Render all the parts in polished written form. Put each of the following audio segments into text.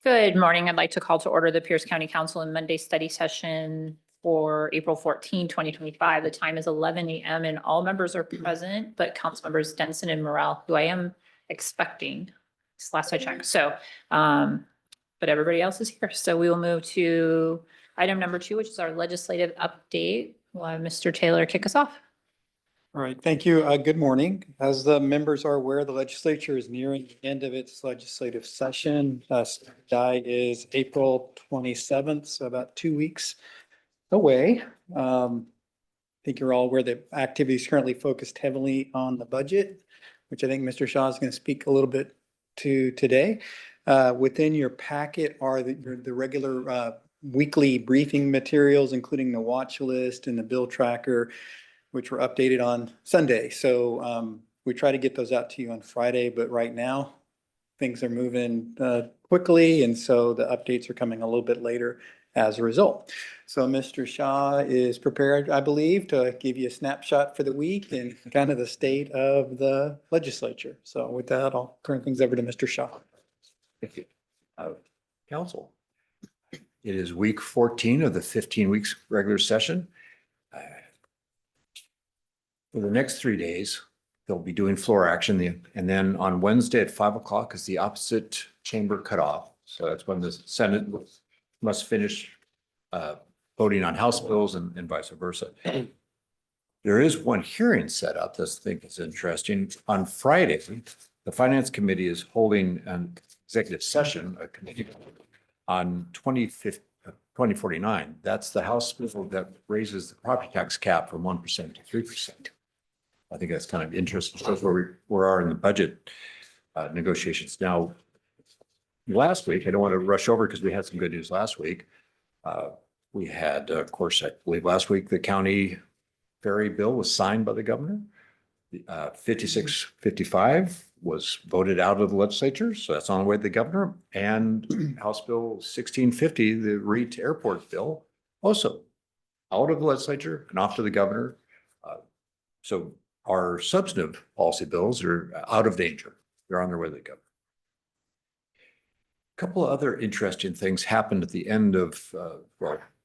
Good morning. I'd like to call to order the Pierce County Council and Monday study session for April 14, 2025. The time is 11 a.m. and all members are present, but council members Denson and Morrell, who I am expecting, this last I checked. But everybody else is here. So we will move to item number 2, which is our legislative update. We'll have Mr. Taylor kick us off. All right, thank you. Good morning. As the members are aware, the legislature is nearing the end of its legislative session. Die is April 27th, so about 2 weeks away. I think you're all aware that activity is currently focused heavily on the budget, which I think Mr. Shaw is going to speak a little bit to today. Within your packet are the regular weekly briefing materials, including the watch list and the bill tracker, which were updated on Sunday. So we try to get those out to you on Friday, but right now things are moving quickly. And so the updates are coming a little bit later as a result. So Mr. Shaw is prepared, I believe, to give you a snapshot for the week and kind of the state of the legislature. So with that, I'll turn things over to Mr. Shaw. Thank you. Council, it is week 14 of the 15 weeks regular session. For the next 3 days, they'll be doing floor action. And then on Wednesday at 5 o'clock is the opposite chamber cutoff. So that's when the Senate must finish voting on House bills and vice versa. There is one hearing set up that I think is interesting. On Friday, the Finance Committee is holding an executive session, a committee on 2049. That's the House bill that raises the property tax cap from 1% to 3%. I think that's kind of interesting. Shows where we are in the budget negotiations. Now, last week, I don't want to rush over because we had some good news last week. We had, of course, I believe last week, the county ferry bill was signed by the governor. 5655 was voted out of the legislature, so that's on the way to the governor. And House Bill 1650, the Reed to Airport bill, also out of the legislature and off to the governor. So our substantive policy bills are out of danger. They're on their way to the governor. A couple of other interesting things happened at the end of,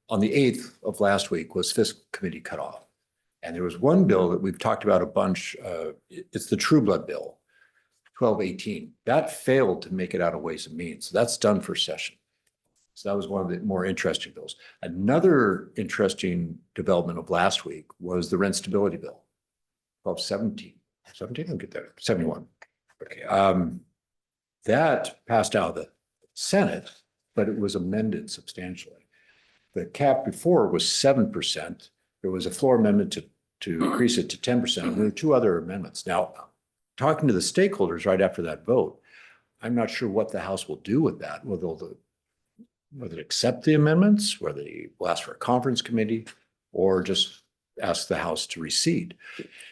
on the 8th of last week was fiscal committee cutoff. And there was one bill that we've talked about a bunch. It's the True Blood bill, 1218. That failed to make it out of Ways and Means. So that's done for session. So that was one of the more interesting bills. Another interesting development of last week was the rent stability bill. 1217, 17, I'll get there, 71. Okay. That passed out of the Senate, but it was amended substantially. The cap before was 7%. There was a floor amendment to increase it to 10%. And there were 2 other amendments. Now, talking to the stakeholders right after that vote, I'm not sure what the House will do with that, whether they accept the amendments, whether they will ask for a conference committee, or just ask the House to recede.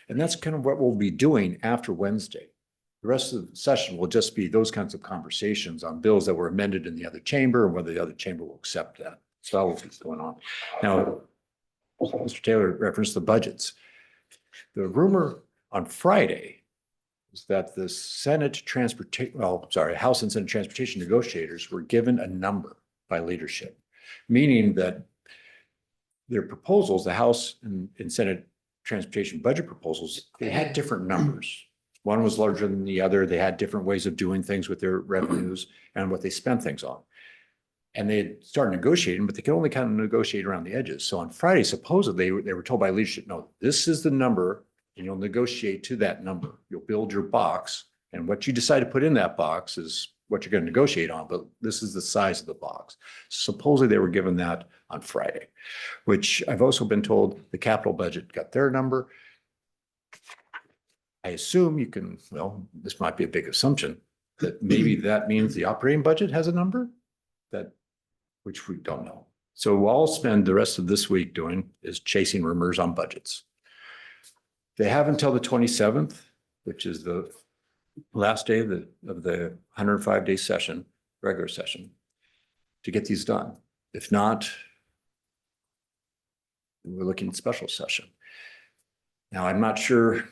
And that's kind of what we'll be doing after Wednesday. The rest of the session will just be those kinds of conversations on bills that were amended in the other chamber and whether the other chamber will accept that. So that will be going on. Now, Mr. Taylor referenced the budgets. The rumor on Friday is that the House and Senate transportation negotiators were given a number by leadership, meaning that their proposals, the House and Senate transportation budget proposals, they had different numbers. One was larger than the other. They had different ways of doing things with their revenues and what they spent things on. And they started negotiating, but they could only kind of negotiate around the edges. So on Friday, supposedly they were told by leadership, no, this is the number and you'll negotiate to that number. You'll build your box and what you decide to put in that box is what you're going to negotiate on, but this is the size of the box. Supposedly they were given that on Friday, which I've also been told the capital budget got their number. I assume you can, well, this might be a big assumption, that maybe that means the operating budget has a number, which we don't know. So what I'll spend the rest of this week doing is chasing rumors on budgets. They have until the 27th, which is the last day of the 105-day session, regular session, to get these done. If not, we're looking at special session. Now, I'm not sure,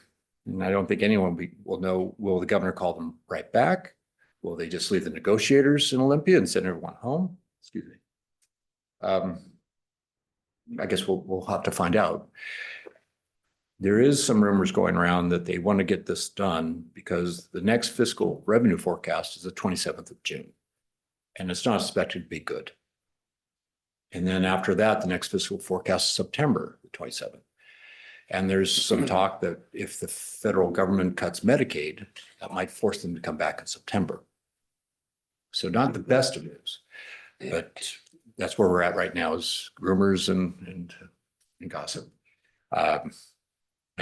and I don't think anyone will know, will the governor call them right back? Will they just leave the negotiators in Olympia and send everyone home? Excuse me. I guess we'll have to find out. There is some rumors going around that they want to get this done because the next fiscal revenue forecast is the 27th of June. And it's not expected to be good. And then after that, the next fiscal forecast is September the 27th. And there's some talk that if the federal government cuts Medicaid, that might force them to come back in September. So not the best of news, but that's where we're at right now is rumors and gossip. I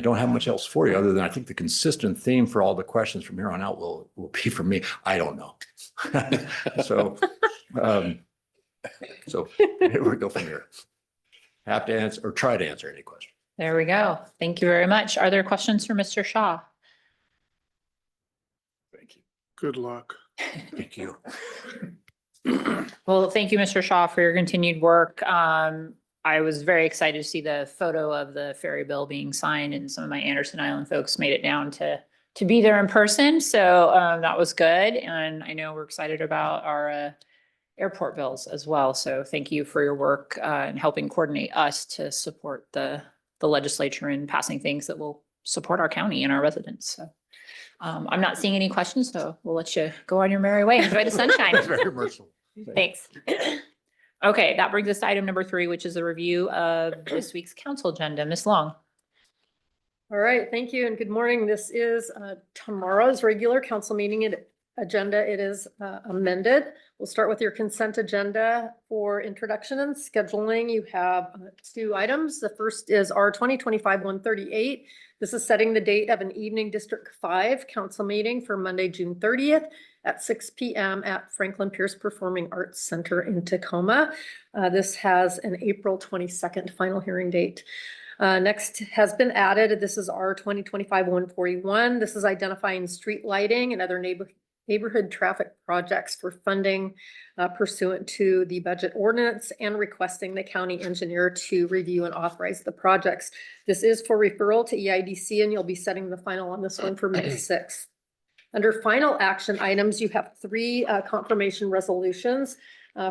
don't have much else for you other than I think the consistent theme for all the questions from here on out will be from me. I don't know. So here we go from here. Have to answer or try to answer any question. There we go. Thank you very much. Are there questions for Mr. Shaw? Thank you. Good luck. Thank you. Well, thank you, Mr. Shaw, for your continued work. I was very excited to see the photo of the ferry bill being signed, and some of my Anderson Island folks made it down to be there in person. So that was good. And I know we're excited about our airport bills as well. So thank you for your work and helping coordinate us to support the legislature in passing things that will support our county and our residents. So I'm not seeing any questions, so we'll let you go on your merry way. Enjoy the sunshine. Very merciful. Thanks. Okay, that brings us to item number 3, which is a review of this week's council agenda. Ms. Long. All right, thank you and good morning. This is tomorrow's regular council meeting agenda. It is amended. We'll start with your consent agenda for introduction and scheduling. You have 2 items. The first is our 2025-138. This is setting the date of an evening District 5 council meeting for Monday, June 30th at 6 p.m. at Franklin Pierce Performing Arts Center in Tacoma. This has an April 22nd final hearing date. Next has been added. This is our 2025-141. This is identifying street lighting and other neighborhood traffic projects for funding pursuant to the budget ordinance and requesting the county engineer to review and authorize the projects. This is for referral to EIDC, and you'll be setting the final on this one for May 6th. Under final action items, you have 3 confirmation resolutions.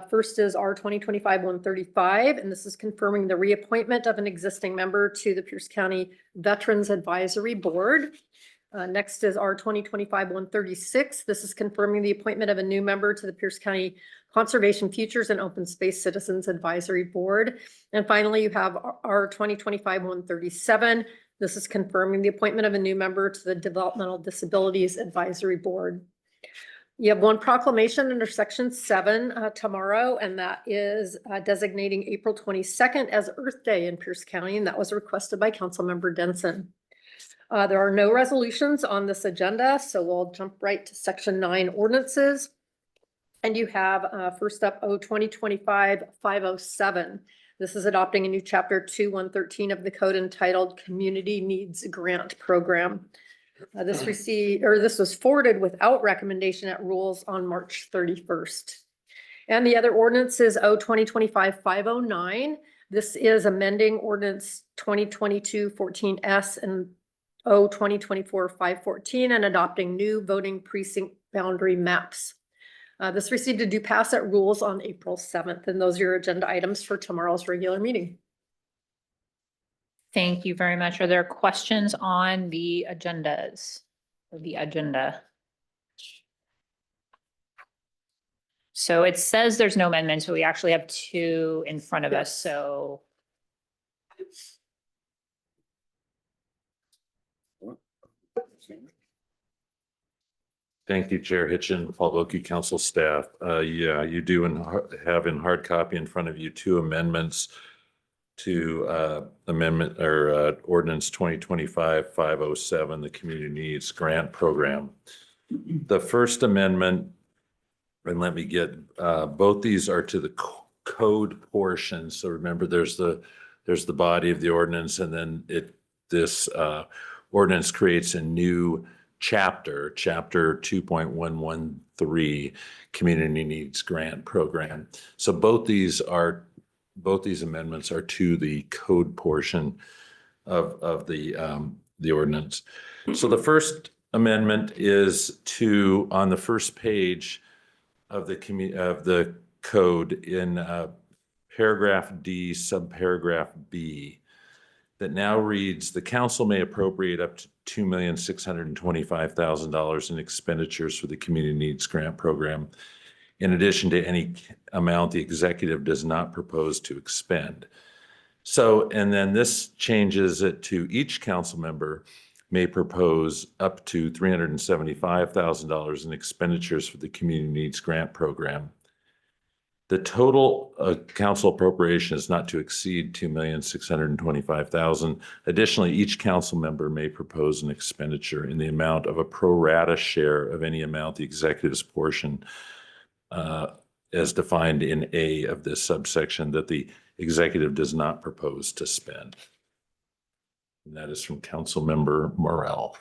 First is our 2025-135, and this is confirming the reappointment of an existing member to the Pierce County Veterans Advisory Board. Next is our 2025-136. This is confirming the appointment of a new member to the Pierce County Conservation Futures and Open Space Citizens Advisory Board. And finally, you have our 2025-137. This is confirming the appointment of a new member to the Developmental Disabilities Advisory Board. You have 1 proclamation under section 7 tomorrow, and that is designating April 22nd as Earth Day in Pierce County, and that was requested by Councilmember Denson. There are no resolutions on this agenda, so we'll jump right to section 9 ordinances. And you have first up 2025-507. This is adopting a new chapter 2-113 of the code entitled Community Needs Grant Program. This was forwarded without recommendation at rules on March 31st. And the other ordinance is 2025-509. This is amending ordinance 2022-14S and 2024-514 and adopting new voting precinct boundary maps. This received a due pass at rules on April 7th, and those are your agenda items for tomorrow's regular meeting. Thank you very much. Are there questions on the agendas? The agenda. So it says there's no amendments, so we actually have 2 in front of us, so. Thank you, Chair Hitchin, Paul Wilkie, council staff. Yeah, you do have in hard copy in front of you 2 amendments to amendment or ordinance 2025-507, the Community Needs Grant Program. The first amendment, and let me get, both these are to the code portion. So remember, there's the body of the ordinance, and then this ordinance creates a new chapter 2.113, Community Needs Grant Program. So both these amendments are to the code portion of the ordinance. So the first amendment is to, on the first page of the code in paragraph D, subparagraph B, that now reads, the council may appropriate up to $2,625,000 in expenditures for the Community Needs Grant Program, in addition to any amount the executive does not propose to expend. So, and then this changes it to each council member may propose up to $375,000 in expenditures for the Community Needs Grant Program. The total council appropriation is not to exceed $2,625,000. Additionally, each council member may propose an expenditure in the amount of a pro rata share of any amount the executive's portion as defined in A of this subsection that the executive does not propose to spend. And that is from Councilmember Morrell.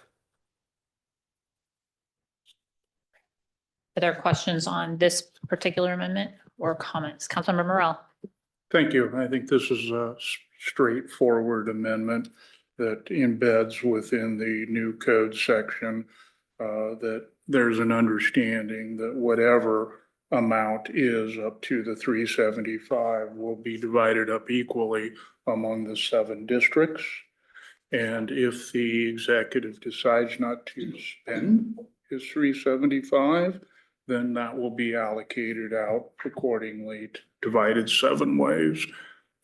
Are there questions on this particular amendment or comments? Councilmember Morrell. Thank you. I think this is a straightforward amendment that embeds within the new code section that there's an understanding that whatever amount is up to the 375 will be divided up equally among the 7 districts. And if the executive decides not to spend his 375, then that will be allocated out accordingly, divided 7 ways,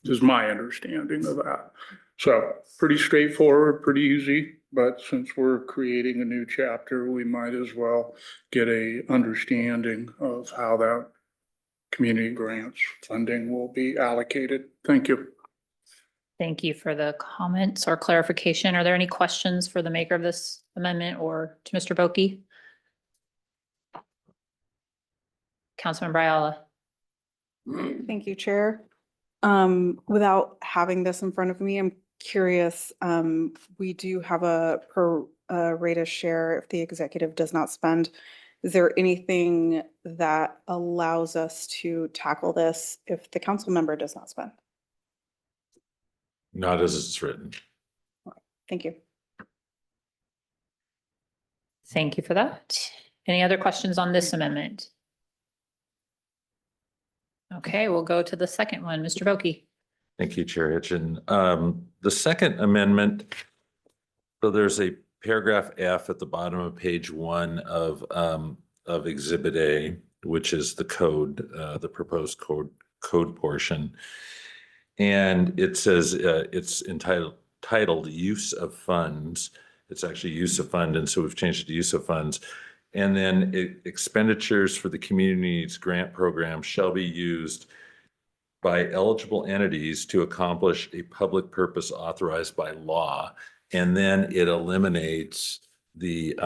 is my understanding of that. So pretty straightforward, pretty easy, but since we're creating a new chapter, we might as well get a understanding of how that community grants funding will be allocated. Thank you. Thank you for the comments or clarification. Are there any questions for the maker of this amendment or to Mr. Boki? Councilmember Ayala. Thank you, Chair. Without having this in front of me, I'm curious, we do have a pro rata share if the executive does not spend. Is there anything that allows us to tackle this if the council member does not spend? Not as it's written. Thank you. Thank you for that. Any other questions on this amendment? Okay, we'll go to the second one. Mr. Boki. Thank you, Chair Hitchin. The second amendment, so there's a paragraph F at the bottom of page 1 of Exhibit A, which is the code, the proposed code portion. And it says it's titled use of funds. It's actually use of fund, and so we've changed it to use of funds. And then expenditures for the Community Needs Grant Program shall be used by eligible entities to accomplish a public purpose authorized by law. And then it eliminates the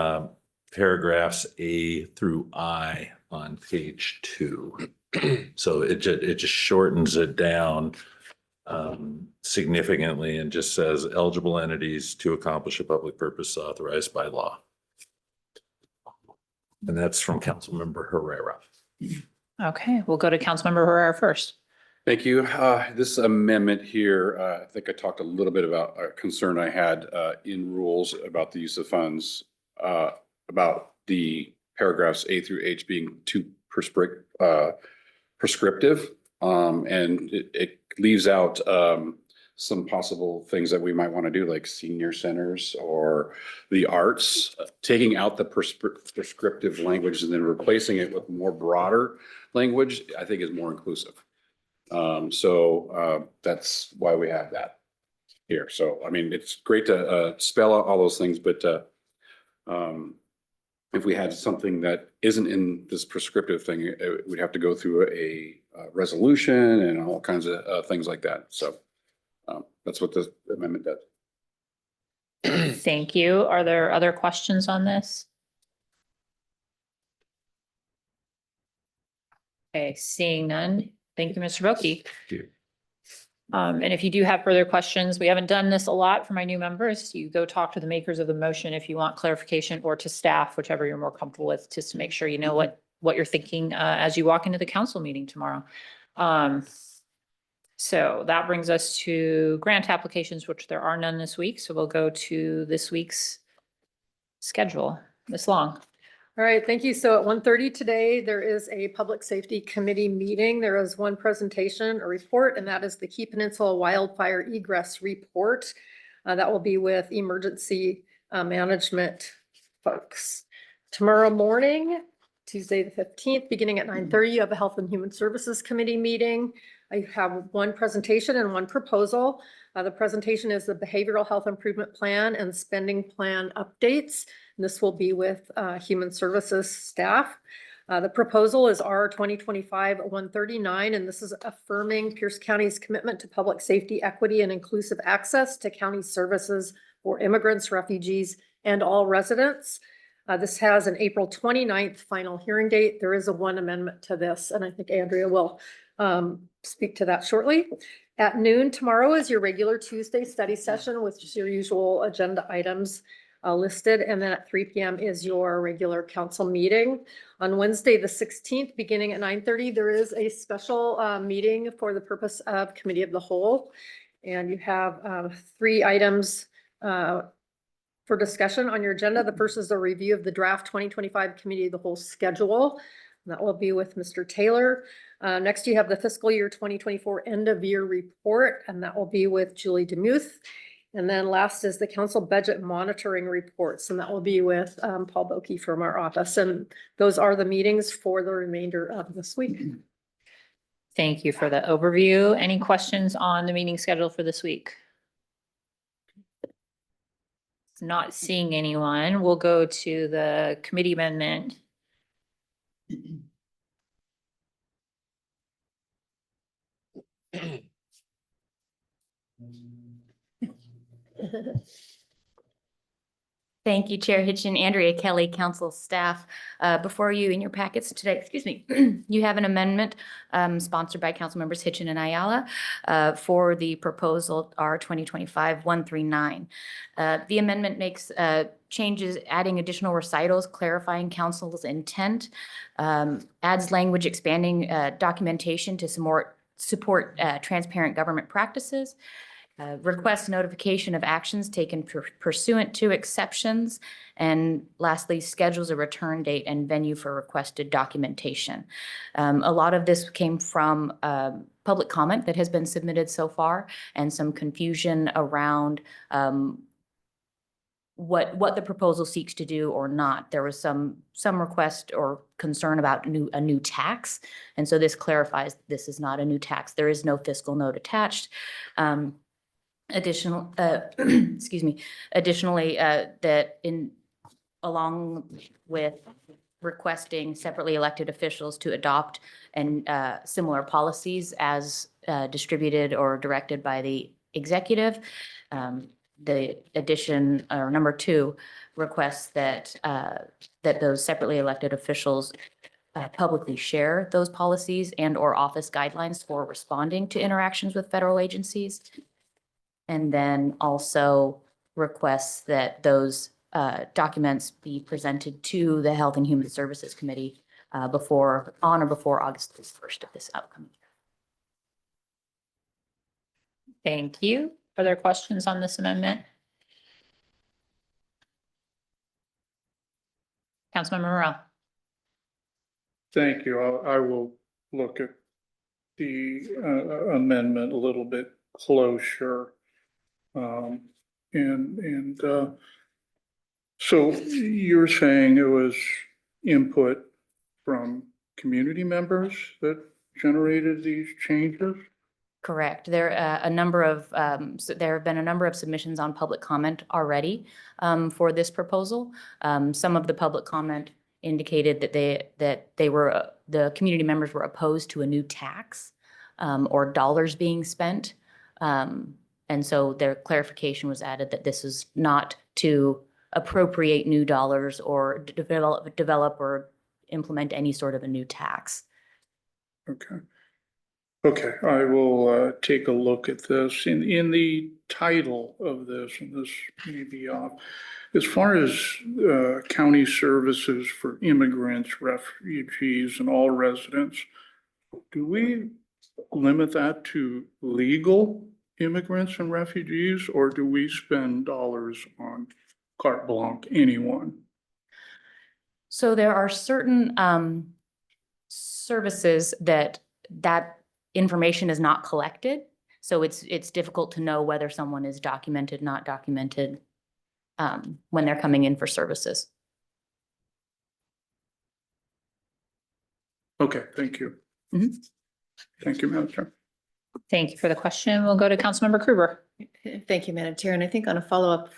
paragraphs A through I on page 2. So it just shortens it down significantly and just says eligible entities to accomplish a public purpose authorized by law. And that's from Councilmember Herrera. Okay, we'll go to Councilmember Herrera first. Thank you. This amendment here, I think I talked a little bit about a concern I had in rules about the use of funds, about the paragraphs A through H being too prescriptive. And it leaves out some possible things that we might want to do, like senior centers or the arts, taking out the prescriptive language and then replacing it with more broader language, I think is more inclusive. So that's why we have that here. So, I mean, it's great to spell out all those things, but if we had something that isn't in this prescriptive thing, we'd have to go through a resolution and all kinds of things like that. So that's what this amendment does. Thank you. Are there other questions on this? Okay, seeing none. Thank you, Mr. Boki. Thank you. And if you do have further questions, we haven't done this a lot for my new members. You go talk to the makers of the motion if you want clarification, or to staff, whichever you're more comfortable with, just to make sure you know what you're thinking as you walk into the council meeting tomorrow. So that brings us to grant applications, which there are none this week. So we'll go to this week's schedule. Ms. Long. All right, thank you. So at 1:30 today, there is a Public Safety Committee meeting. There is one presentation, a report, and that is the Key Peninsula Wildfire Egress Report. That will be with emergency management folks. Tomorrow morning, Tuesday the 15th, beginning at 9:30, you have a Health and Human Services Committee meeting. I have one presentation and one proposal. The presentation is the Behavioral Health Improvement Plan and Spending Plan updates. And this will be with Human Services staff. The proposal is R 2025-139, and this is affirming Pierce County's commitment to public safety, equity, and inclusive access to county services for immigrants, refugees, and all residents. This has an April 29th final hearing date. There is a one amendment to this, and I think Andrea will speak to that shortly. At noon tomorrow is your regular Tuesday study session with just your usual agenda items listed. And then at 3 p.m. is your regular council meeting. On Wednesday, the 16th, beginning at 9:30, there is a special meeting for the purpose of Committee of the Whole. And you have 3 items for discussion on your agenda. The first is a review of the draft 2025 Committee of the Whole schedule. That will be with Mr. Taylor. Next, you have the fiscal year 2024 end of year report, and that will be with Julie Demuth. And then last is the council budget monitoring reports, and that will be with Paul Boki from our office. And those are the meetings for the remainder of this week. Thank you for the overview. Any questions on the meeting schedule for this week? Not seeing anyone, we'll go to the committee amendment. Thank you, Chair Hitchin, Andrea Kelly, council staff. Before you in your packets today, excuse me, you have an amendment sponsored by council members Hitchin and Ayala for the proposal R 2025-139. The amendment makes changes, adding additional recitals, clarifying council's intent, adds language expanding documentation to support transparent government practices, request notification of actions taken pursuant to exceptions, and lastly, schedules a return date and venue for requested documentation. A lot of this came from public comment that has been submitted so far and some confusion around what the proposal seeks to do or not. There was some request or concern about a new tax. And so this clarifies this is not a new tax. There is no fiscal note attached. Additionally, that along with requesting separately elected officials to adopt and similar policies as distributed or directed by the executive. The addition, or number 2, requests that those separately elected officials publicly share those policies and or office guidelines for responding to interactions with federal agencies. And then also requests that those documents be presented to the Health and Human Services Committee on or before August 1st of this outcome. Thank you. Are there questions on this amendment? Councilmember Morrell. Thank you. I will look at the amendment a little bit closer. So you're saying it was input from community members that generated these changes? Correct. There have been a number of submissions on public comment already for this proposal. Some of the public comment indicated that the community members were opposed to a new tax or dollars being spent. And so their clarification was added that this is not to appropriate new dollars or develop or implement any sort of a new tax. Okay. Okay, I will take a look at this. In the title of this, and this may be off, as far as county services for immigrants, refugees, and all residents, do we limit that to legal immigrants and refugees, or do we spend dollars on carte blanche anyone? So there are certain services that information is not collected. So it's difficult to know whether someone is documented, not documented when they're coming in for services. Okay, thank you. Mhm. Thank you, Madam Chair. Thank you for the question. We'll go to Councilmember Krueger. Thank you, Madam Chair. And I think on a follow-up,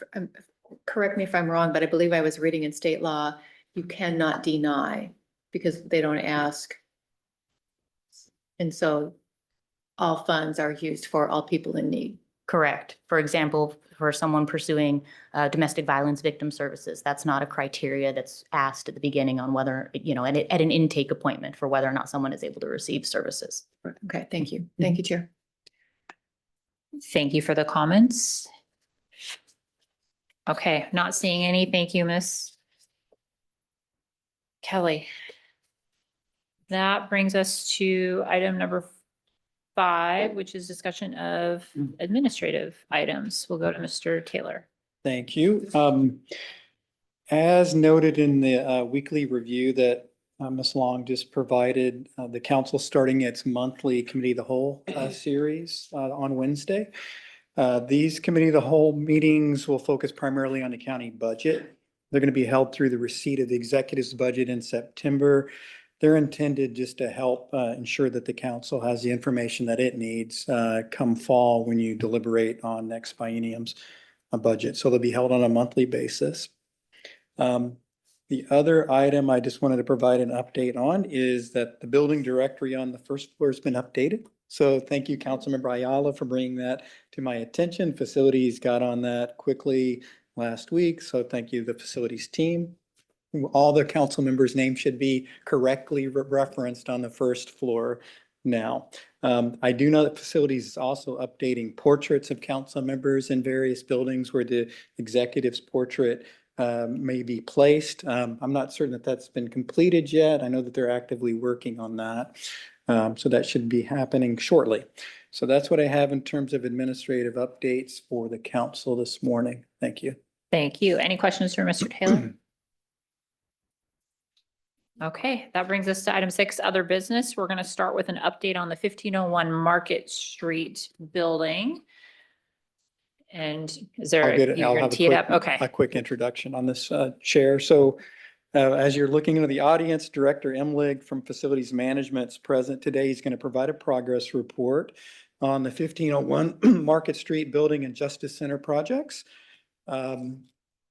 correct me if I'm wrong, but I believe I was reading in state law, you cannot deny because they don't ask. And so all funds are used for all people in need. Correct. For example, for someone pursuing domestic violence victim services, that's not a criteria that's asked at the beginning on whether, at an intake appointment for whether or not someone is able to receive services. Okay, thank you. Thank you, Chair. Thank you for the comments. Okay, not seeing any. Thank you, Miss Kelly. That brings us to item number 5, which is discussion of administrative items. We'll go to Mr. Taylor. Thank you. As noted in the weekly review that Ms. Long just provided, the council starting its monthly Committee of the Whole series on Wednesday. These Committee of the Whole meetings will focus primarily on the county budget. They're going to be held through the receipt of the executive's budget in September. They're intended just to help ensure that the council has the information that it needs come fall when you deliberate on next biennium's budget. So they'll be held on a monthly basis. The other item I just wanted to provide an update on is that the building directory on the first floor has been updated. So thank you, Councilmember Ayala, for bringing that to my attention. Facilities got on that quickly last week. So thank you, the facilities team. All the council members' names should be correctly referenced on the first floor now. I do know that facilities is also updating portraits of council members in various buildings where the executive's portrait may be placed. I'm not certain that that's been completed yet. I know that they're actively working on that. So that should be happening shortly. So that's what I have in terms of administrative updates for the council this morning. Thank you. Thank you. Any questions for Mr. Taylor? Okay, that brings us to item 6, other business. We're going to start with an update on the 1501 Market Street building. And is there, I'll you're going have to tee it up? Okay. a quick introduction on this chair. So as you're looking into the audience, Director Emlig from Facilities Management is present today. He's going to provide a progress report on the 1501 Market Street Building and Justice Center projects.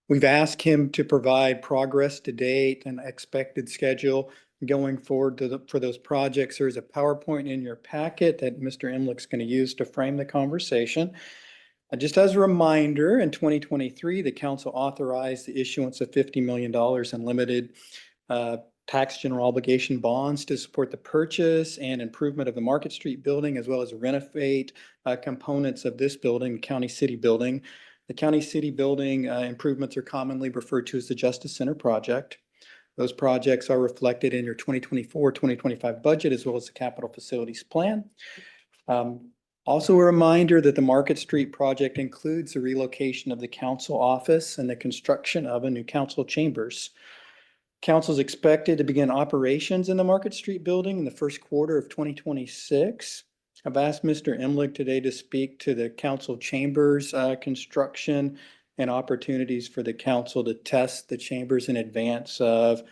We've asked him to provide progress to date and expected schedule going forward for those projects. There's a PowerPoint in your packet that Mr. Emlich's going to use to frame the conversation. Just as a reminder, in 2023, the council authorized the issuance of $50 million in limited tax general obligation bonds to support the purchase and improvement of the Market Street building, as well as renovate components of this building, County City building. The County City building improvements are commonly referred to as the Justice Center project. Those projects are reflected in your 2024-2025 budget, as well as the capital facilities plan. Also a reminder that the Market Street project includes the relocation of the council office and the construction of a new council chambers. Council is expected to begin operations in the Market Street building in the first quarter of 2026. I've asked Mr. Emlig today to speak to the council chambers construction and opportunities for the council to test the chambers in advance of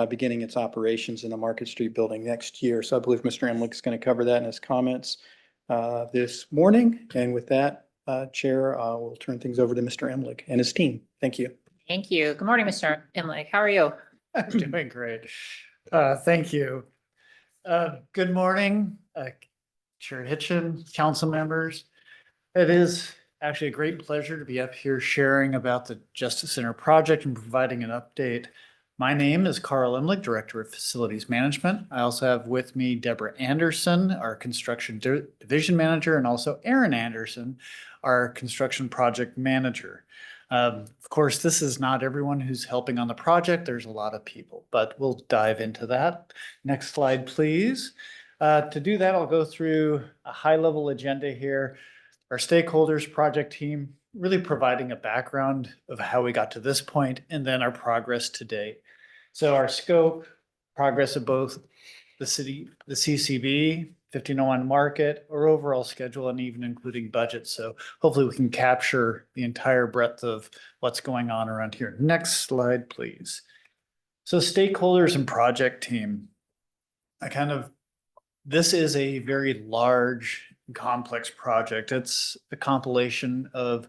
beginning its operations in the Market Street building next year. So I believe Mr. Emlig is going to cover that in his comments this morning. And with that, Chair, I will turn things over to Mr. Emlig and his team. Thank you. Thank you. Good morning, Mr. Emlig. How are you? I'm doing great. Thank you. Good morning, Chair Hitchin, council members. It is actually a great pleasure to be up here sharing about the Justice Center project and providing an update. My name is Carl Emlig, Director of Facilities Management. I also have with me Deborah Anderson, our Construction Division Manager, and also Aaron Anderson, our Construction Project Manager. Of course, this is not everyone who's helping on the project. There's a lot of people, but we'll dive into that. Next slide, please. To do that, I'll go through a high-level agenda here. Our stakeholders, project team, really providing a background of how we got to this point, and then our progress to date. So our scope, progress of both the city, the CCB, 1501 Market, or overall schedule, and even including budget. So hopefully we can capture the entire breadth of what's going on around here. Next slide, please. So stakeholders and project team. This is a very large, complex project. It's a compilation of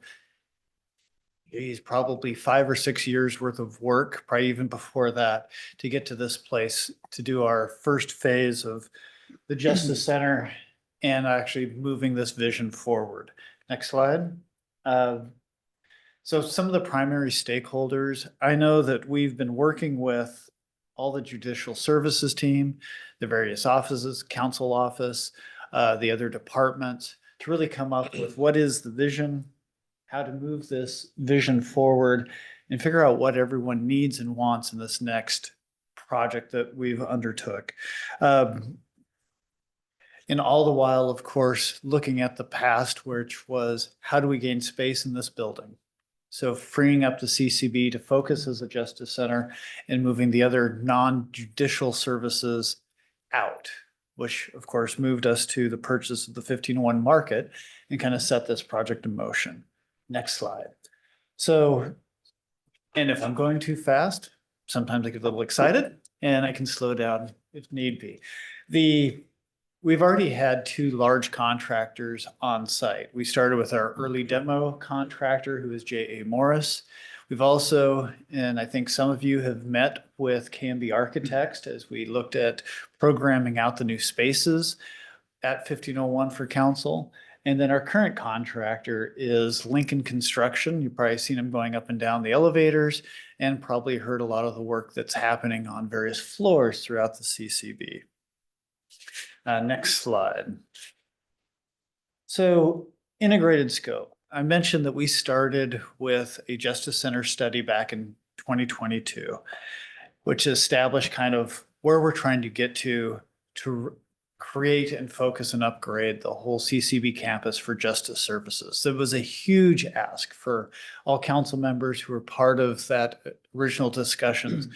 probably 5 or 6 years worth of work, probably even before that, to get to this place, to do our first phase of the Justice Center and actually moving this vision forward. Next slide. So some of the primary stakeholders, I know that we've been working with all the judicial services team, the various offices, council office, the other departments, to really come up with what is the vision, how to move this vision forward, and figure out what everyone needs and wants in this next project that we've undertook. And all the while, of course, looking at the past, which was how do we gain space in this building? So freeing up the CCB to focus as a justice center and moving the other non-judicial services out, which of course moved us to the purchase of the 1501 Market and kind of set this project in motion. Next slide. So, and if I'm going too fast, sometimes I get a little excited and I can slow down if need be. We've already had 2 large contractors on site. We started with our early demo contractor, who is J.A. Morris. We've also, and I think some of you have met with KMB Architects as we looked at programming out the new spaces at 1501 for council. And then our current contractor is Lincoln Construction. You've probably seen them going up and down the elevators and probably heard a lot of the work that's happening on various floors throughout the CCB. Next slide. So integrated scope. I mentioned that we started with a Justice Center study back in 2022, which established kind of where we're trying to get to create and focus and upgrade the whole CCB campus for justice services. It was a huge ask for all council members who were part of that original discussions.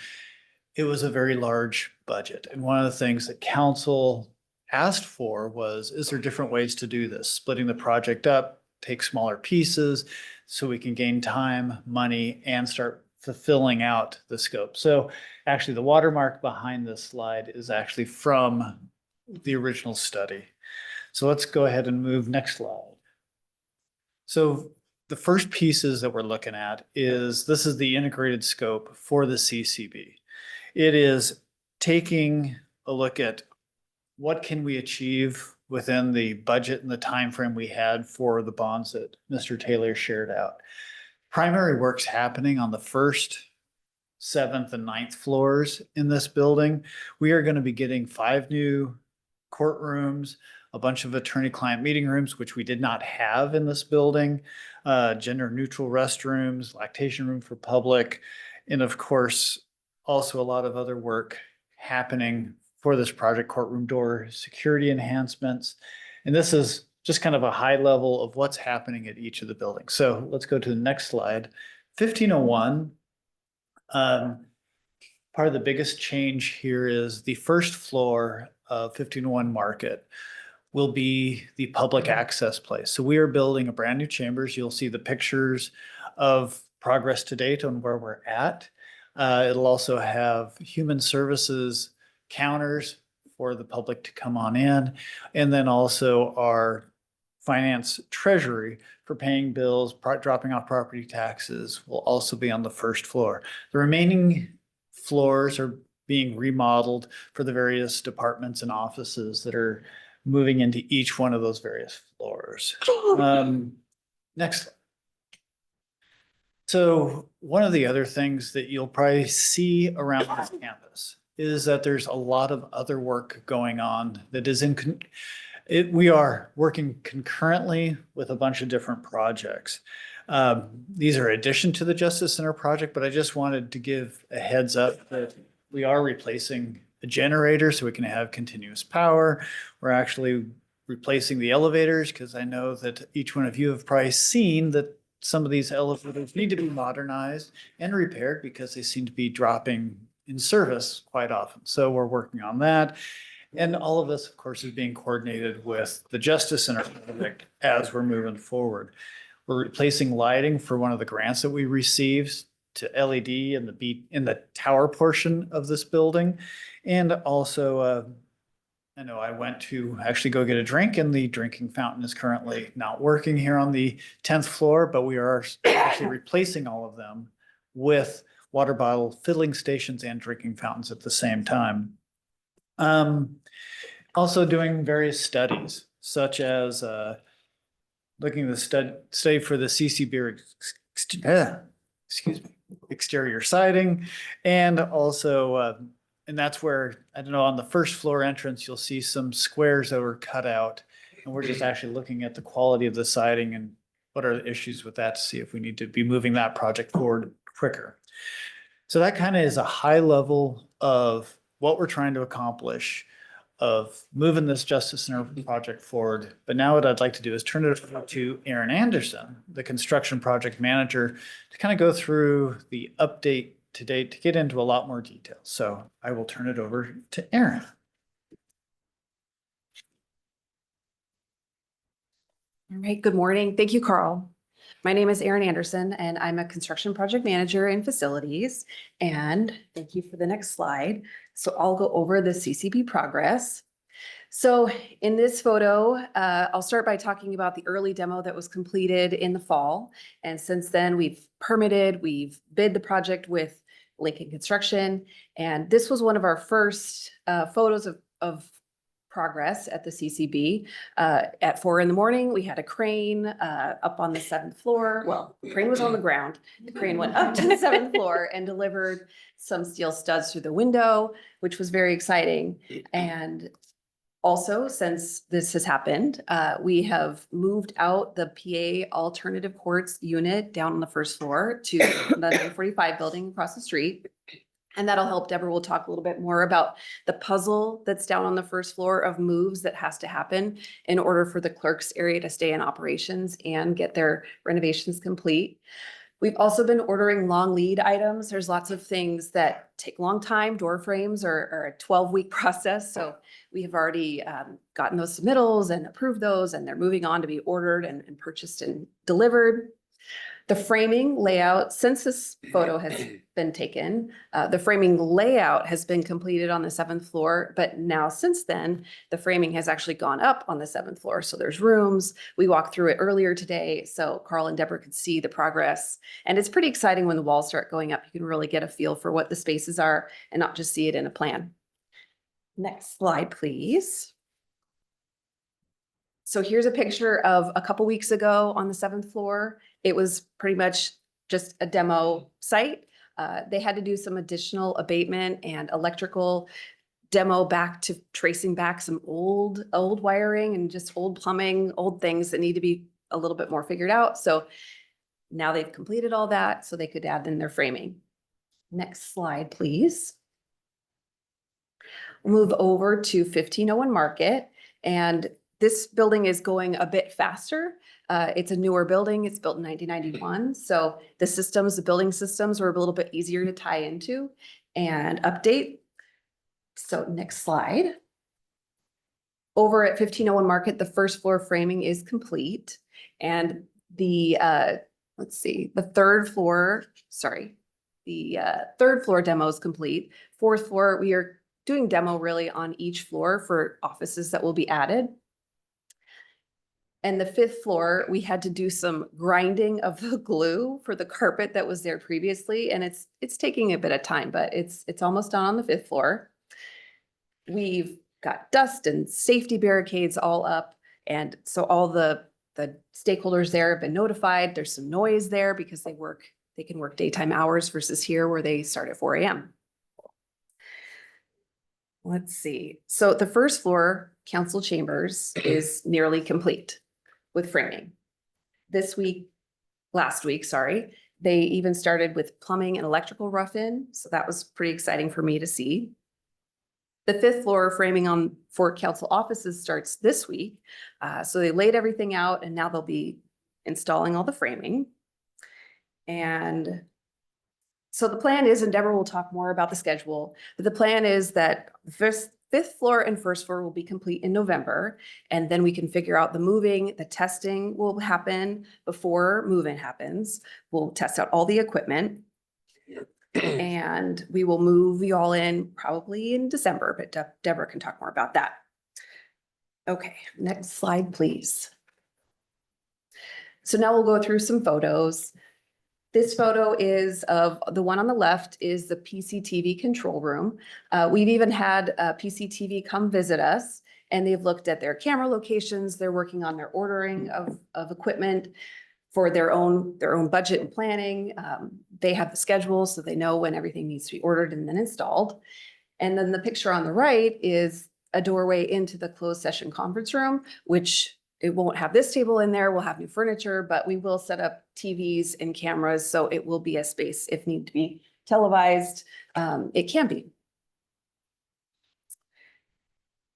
It was a very large budget. And one of the things that council asked for was, is there different ways to do this? Splitting the project up, take smaller pieces so we can gain time, money, and start fulfilling out the scope. So actually the watermark behind this slide is actually from the original study. So let's go ahead and move next slide. So the first pieces that we're looking at is, this is the integrated scope for the CCB. It is taking a look at what can we achieve within the budget and the time frame we had for the bonds that Mr. Taylor shared out. Primary work's happening on the 1st, 7th, and 9th floors in this building. We are going to be getting 5 new courtrooms, a bunch of attorney-client meeting rooms, which we did not have in this building, gender-neutral restrooms, lactation room for public, and of course, also a lot of other work happening for this project, courtroom door security enhancements. And this is just kind of a high level of what's happening at each of the buildings. So let's go to the next slide. 1501, part of the biggest change here is the first floor of 1501 Market will be the public access place. So we are building a brand new chambers. You'll see the pictures of progress to date on where we're at. It'll also have human services counters for the public to come on in. And then also our finance treasury for paying bills, dropping off property taxes will also be on the first floor. The remaining floors are being remodeled for the various departments and offices that are moving into each one of those various floors. Next. So one of the other things that you'll probably see around this campus is that there's a lot of other work going on that is we are working concurrently with a bunch of different projects. These are addition to the Justice Center project, but I just wanted to give a heads up that we are replacing a generator so we can have continuous power. We're actually replacing the elevators because I know that each one of you have probably seen that some of these elevators need to be modernized and repaired because they seem to be dropping in service quite often. So we're working on that. And all of this, of course, is being coordinated with the Justice Center project as we're moving forward. We're replacing lighting for one of the grants that we received to LED in the tower portion of this building. And also, I know I went to actually go get a drink, and the drinking fountain is currently not working here on the 10th floor, but we are actually replacing all of them with water bottle filling stations and drinking fountains at the same time. Also doing various studies, such as looking at the study for the CCB, excuse me, exterior siding, and also, and that's where, I don't know, on the first floor entrance, you'll see some squares that were cut out. And we're just actually looking at the quality of the siding and what are the issues with that to see if we need to be moving that project forward quicker. So that kind of is a high level of what we're trying to accomplish of moving this Justice Center project forward. But now what I'd like to do is turn it over to Aaron Anderson, the construction project manager, to kind of go through the update to date to get into a lot more detail. So I will turn it over to Aaron. All right, good morning. Thank you, Carl. My name is Erin Anderson, and I'm a construction project manager in facilities. And thank you for the next slide. So I'll go over the CCB progress. So in this photo, I'll start by talking about the early demo that was completed in the fall. And since then, we've permitted, we've bid the project with Lincoln Construction. And this was one of our first photos of progress at the CCB. At 4 a.m, we had a crane up on the 7th floor. Well, the crane was on the ground. The crane went up to the 7th floor and delivered some steel studs through the window, which was very exciting. And also, since this has happened, we have moved out the PA alternative courts unit down on the 1st floor to the 945 building across the street. And that'll help. Deborah will talk a little bit more about the puzzle that's down on the 1st floor of moves that has to happen in order for the clerk's area to stay in operations and get their renovations complete. We've also been ordering long lead items. There's lots of things that take a long time. Door frames are a 12-week process. So we have already gotten those submittals and approved those, and they're moving on to be ordered and purchased and delivered. The framing layout, since this photo has been taken, the framing layout has been completed on the 7th floor, but now since then, the framing has actually gone up on the 7th floor. So there's rooms. We walked through it earlier today, so Carl and Deborah could see the progress. And it's pretty exciting when the walls start going up. You can really get a feel for what the spaces are and not just see it in a plan. Next slide, please. So here's a picture of a couple weeks ago on the 7th floor. It was pretty much just a demo site. They had to do some additional abatement and electrical demo back to tracing back some old wiring and just old plumbing, old things that need to be a little bit more figured out. So now they've completed all that so they could add in their framing. Next slide, please. We'll move over to 1501 Market, and this building is going a bit faster. It's a newer building. It's built in 1991. So the building systems were a little bit easier to tie into and update. So next slide. Over at 1501 Market, the 1st floor framing is complete. And the, the 3rd floor demo is complete. 4th floor, we are doing demo really on each floor for offices that will be added. And the 5th floor, we had to do some grinding of the glue for the carpet that was there previously. And it's taking a bit of time, but it's almost done on the 5th floor. We've got dust and safety barricades all up. And so all the stakeholders there have been notified. There's some noise there because they can work daytime hours versus here where they start at 4 a.m. Let's see. So the 1st floor council chambers is nearly complete with framing. Last week, they even started with plumbing and electrical rough-in. So that was pretty exciting for me to see. The 5th floor framing for council offices starts this week. So they laid everything out and now they'll be installing all the framing. And So the plan is, and Deborah will talk more about the schedule, but the plan is that fifth floor and first floor will be complete in November. And then we can figure out the moving, the testing will happen before move-in happens. We'll test out all the equipment. And we will move you all in probably in December, but Deborah can talk more about that. Okay, next slide, please. So now we'll go through some photos. This photo is of the one on the left is the PCTV control room. We've even had PCTV come visit us and they've looked at their camera locations. They're working on their ordering of equipment for their own budget and planning. They have the schedule so they know when everything needs to be ordered and then installed. And then the picture on the right is a doorway into the closed session conference room, which it won't have this table in there. We'll have new furniture, but we will set up TVs and cameras. So it will be a space if need to be televised. It can be.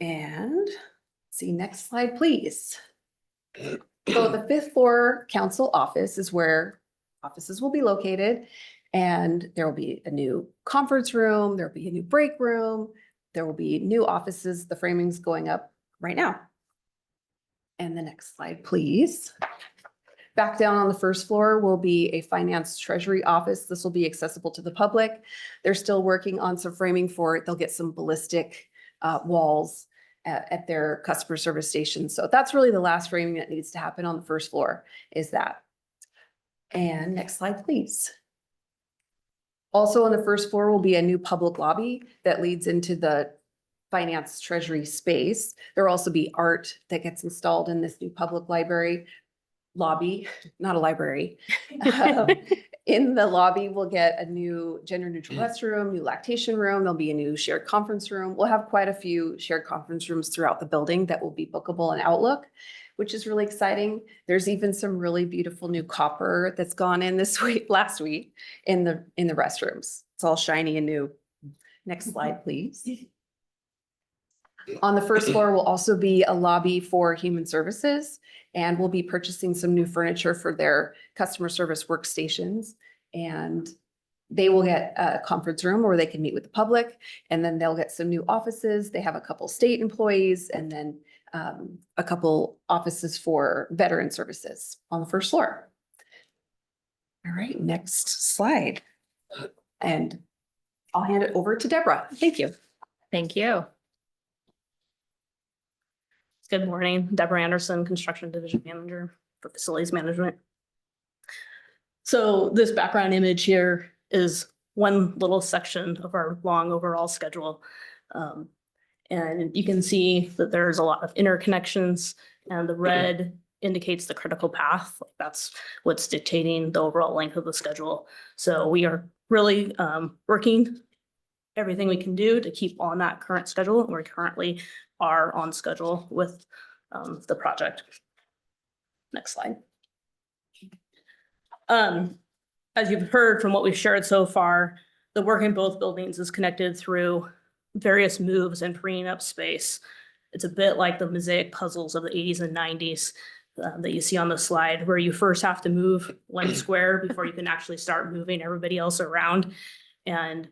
And see, next slide, please. So the fifth floor council office is where offices will be located. And there will be a new conference room. There'll be a new break room. There will be new offices. The framing's going up right now. And the next slide, please. Back down on the first floor will be a finance treasury office. This will be accessible to the public. They're still working on some framing for it. They'll get some ballistic walls at their customer service station. So that's really the last framing that needs to happen on the first floor is that. And next slide, please. Also on the first floor will be a new public lobby that leads into the finance treasury space. There will also be art that gets installed in this new public library lobby, not a library. In the lobby, we'll get a new gender neutral restroom, new lactation room. There'll be a new shared conference room. We'll have quite a few shared conference rooms throughout the building that will be bookable in Outlook, which is really exciting. There's even some really beautiful new copper that's gone in this week, last week in the restrooms. It's all shiny and new. Next slide, please. On the first floor will also be a lobby for human services, and we'll be purchasing some new furniture for their customer service workstations. And they will get a conference room where they can meet with the public, and then they'll get some new offices. They have a couple state employees and then a couple offices for veteran services on the first floor. All right, next slide. And I'll hand it over to Deborah. Thank you. Thank you. Good morning, Deborah Anderson, Construction Division Manager for Facilities Management. So this background image here is one little section of our long overall schedule. And you can see that there's a lot of interconnections and the red indicates the critical path. That's what's dictating the overall length of the schedule. So we are really working everything we can do to keep on that current schedule. We currently are on schedule with the project. Next slide. As you've heard from what we've shared so far, the work in both buildings is connected through various moves and freeing up space. It's a bit like the mosaic puzzles of the 80s and 90s that you see on the slide, where you first have to move one square before you can actually start moving everybody else around. And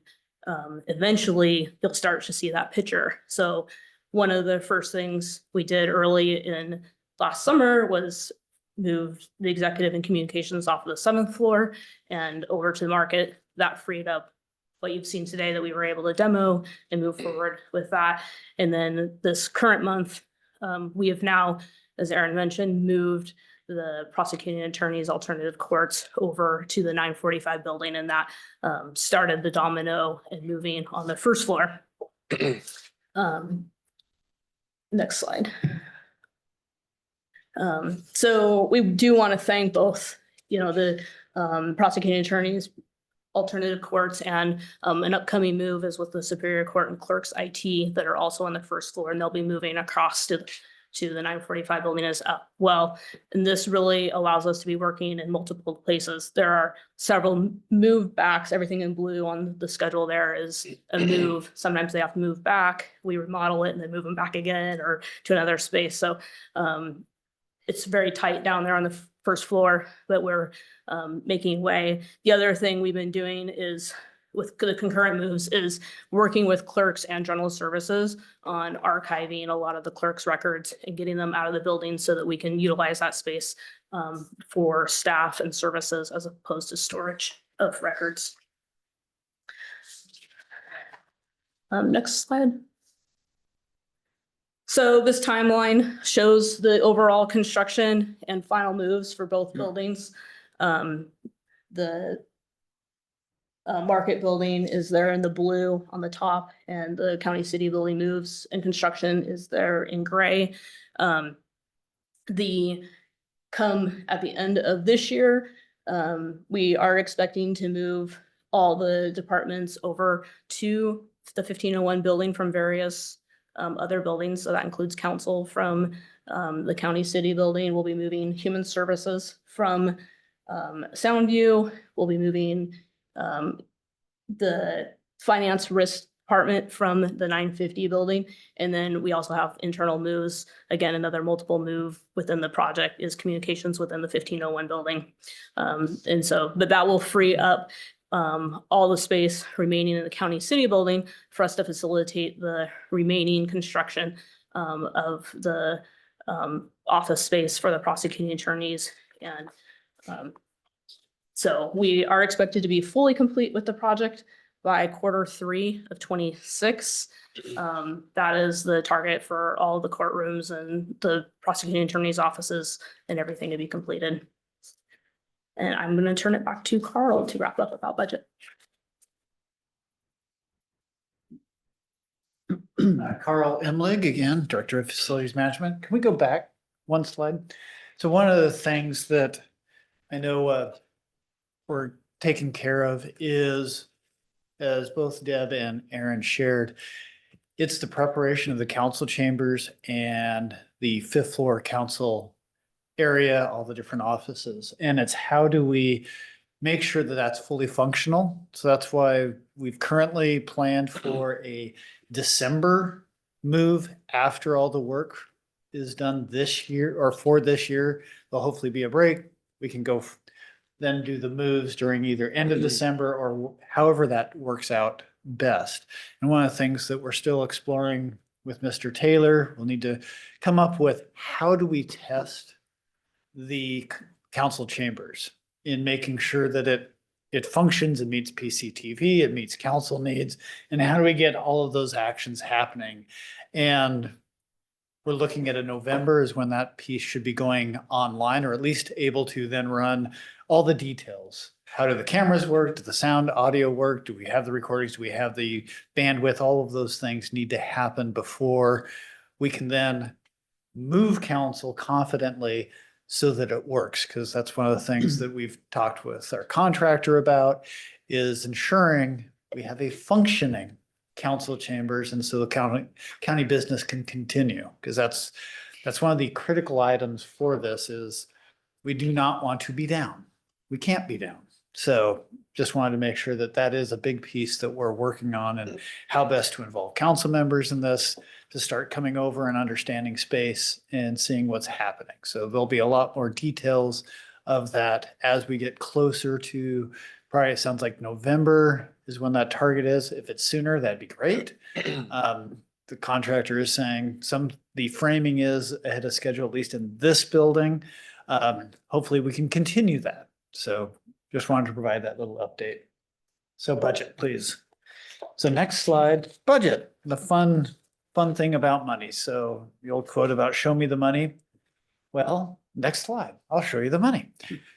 eventually you'll start to see that picture. So one of the first things we did early in last summer was move the executive and communications off of the 7th floor and over to the market. That freed up what you've seen today that we were able to demo and move forward with that. And then this current month, we have now, as Aaron mentioned, moved the prosecuting attorney's alternative courts over to the 945 building, and that started the domino and moving on the first floor. Next slide. So we do want to thank both, the prosecuting attorneys, alternative courts, and an upcoming move is with the Superior Court and Clerks IT that are also on the first floor, and they'll be moving across to the 945 building as well. And this really allows us to be working in multiple places. There are several move backs. Everything in blue on the schedule there is a move. Sometimes they have to move back. We remodel it and then move them back again or to another space. So it's very tight down there on the first floor, but we're making way. The other thing we've been doing is with the concurrent moves is working with clerks and general services on archiving a lot of the clerks' records and getting them out of the building so that we can utilize that space for staff and services as opposed to storage of records. Next slide. So this timeline shows the overall construction and final moves for both buildings. The Market building is there in the blue on the top, and the County City building moves and construction is there in gray. Come at the end of this year, we are expecting to move all the departments over to the 1501 building from various other buildings. So that includes council from the County City building. We'll be moving human services from Soundview. We'll be moving the finance risk department from the 950 building. And then we also have internal moves. Again, another multiple move within the project is communications within the 1501 building. But that will free up all the space remaining in the County City building for us to facilitate the remaining construction of the office space for the prosecuting attorneys. And so we are expected to be fully complete with the project by Q3 of 26. That is the target for all the courtrooms and the prosecuting attorney's offices and everything to be completed. And I'm going to turn it back to Carl to wrap up about budget. Carl Emlig, again, Director of Facilities Management. Can we go back one slide? So one of the things that I know we're taking care of is, as both Deb and Aaron shared, it's the preparation of the council chambers and the fifth floor council area, all the different offices. And it's how do we make sure that that's fully functional? So that's why we've currently planned for a December move after all the work is done this year, or for this year. There'll hopefully be a break. We can go then do the moves during either end of December or however that works out best. And one of the things that we're still exploring with Mr. Taylor, we'll need to come up with, how do we test the council chambers in making sure that it functions, it meets PCTV, it meets council needs, and how do we get all of those actions happening? And we're looking at a November is when that piece should be going online, or at least able to then run all the details. How do the cameras work? Do the sound, audio work? Do we have the recordings? Do we have the bandwidth? All of those things need to happen before we can then move council confidently so that it works. Because that's one of the things that we've talked with our contractor about, is ensuring we have a functioning council chambers, and so the county business can continue. Because that's one of the critical items for this, is we do not want to be down. We can't be down. So just wanted to make sure that that is a big piece that we're working on, and how best to involve council members in this to start coming over and understanding space and seeing what's happening. So there'll be a lot more details of that as we get closer to, probably it sounds like November is when that target is. If it's sooner, that'd be great. The contractor is saying the framing is ahead of schedule, at least in this building. Hopefully we can continue that. So just wanted to provide that little update. So budget, please. So next slide, budget, the fun thing about money. So the old quote about show me the money. Well, next slide, I'll show you the money.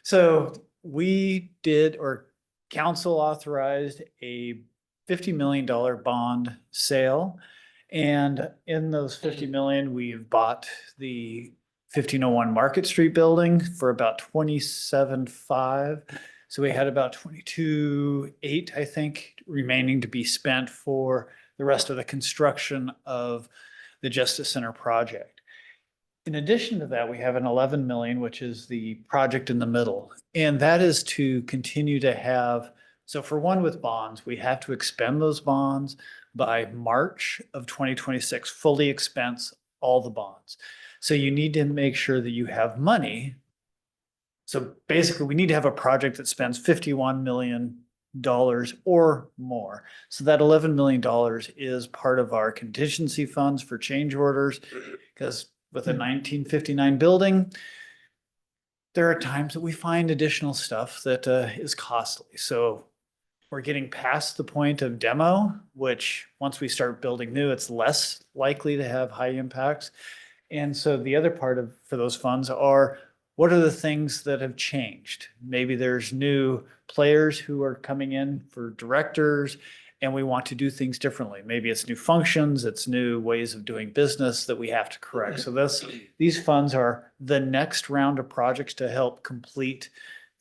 So we did, or council authorized a $50 million bond sale. And in those 50 million, we've bought the 1501 Market Street building for about 27.5. So we had about 22.8, I think, remaining to be spent for the rest of the construction of the Justice Center project. In addition to that, we have an 11 million, which is the project in the middle. And that is to continue to have, so for one with bonds, we have to expend those bonds by March of 2026, fully expense all the bonds. So you need to make sure that you have money. So basically, we need to have a project that spends $51 million or more. So that $11 million is part of our contingency funds for change orders, because with a 1959 building, there are times that we find additional stuff that is costly. So we're getting past the point of demo, which once we start building new, it's less likely to have high impacts. And so the other part for those funds are, what are the things that have changed? Maybe there's new players who are coming in for directors, and we want to do things differently. Maybe it's new functions, it's new ways of doing business that we have to correct. So these funds are the next round of projects to help complete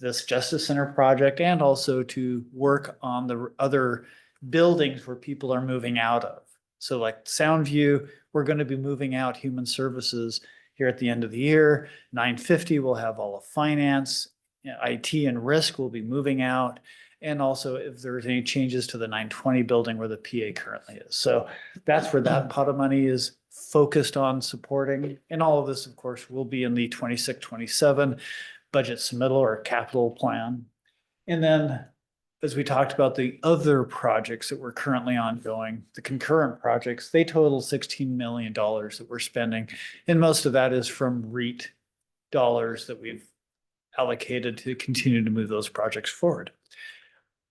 this Justice Center project, and also to work on the other buildings where people are moving out of. So like Soundview, we're going to be moving out Human Services here at the end of the year. 950 will have all of finance. IT and risk will be moving out. And also if there's any changes to the 920 building where the PA currently is. So that's where that pot of money is focused on supporting. And all of this, of course, will be in the 26-27 budget submittal or capital plan. And then, as we talked about the other projects that we're currently ongoing, the concurrent projects, they total $16 million that we're spending. And most of that is from REIT dollars that we've allocated to continue to move those projects forward.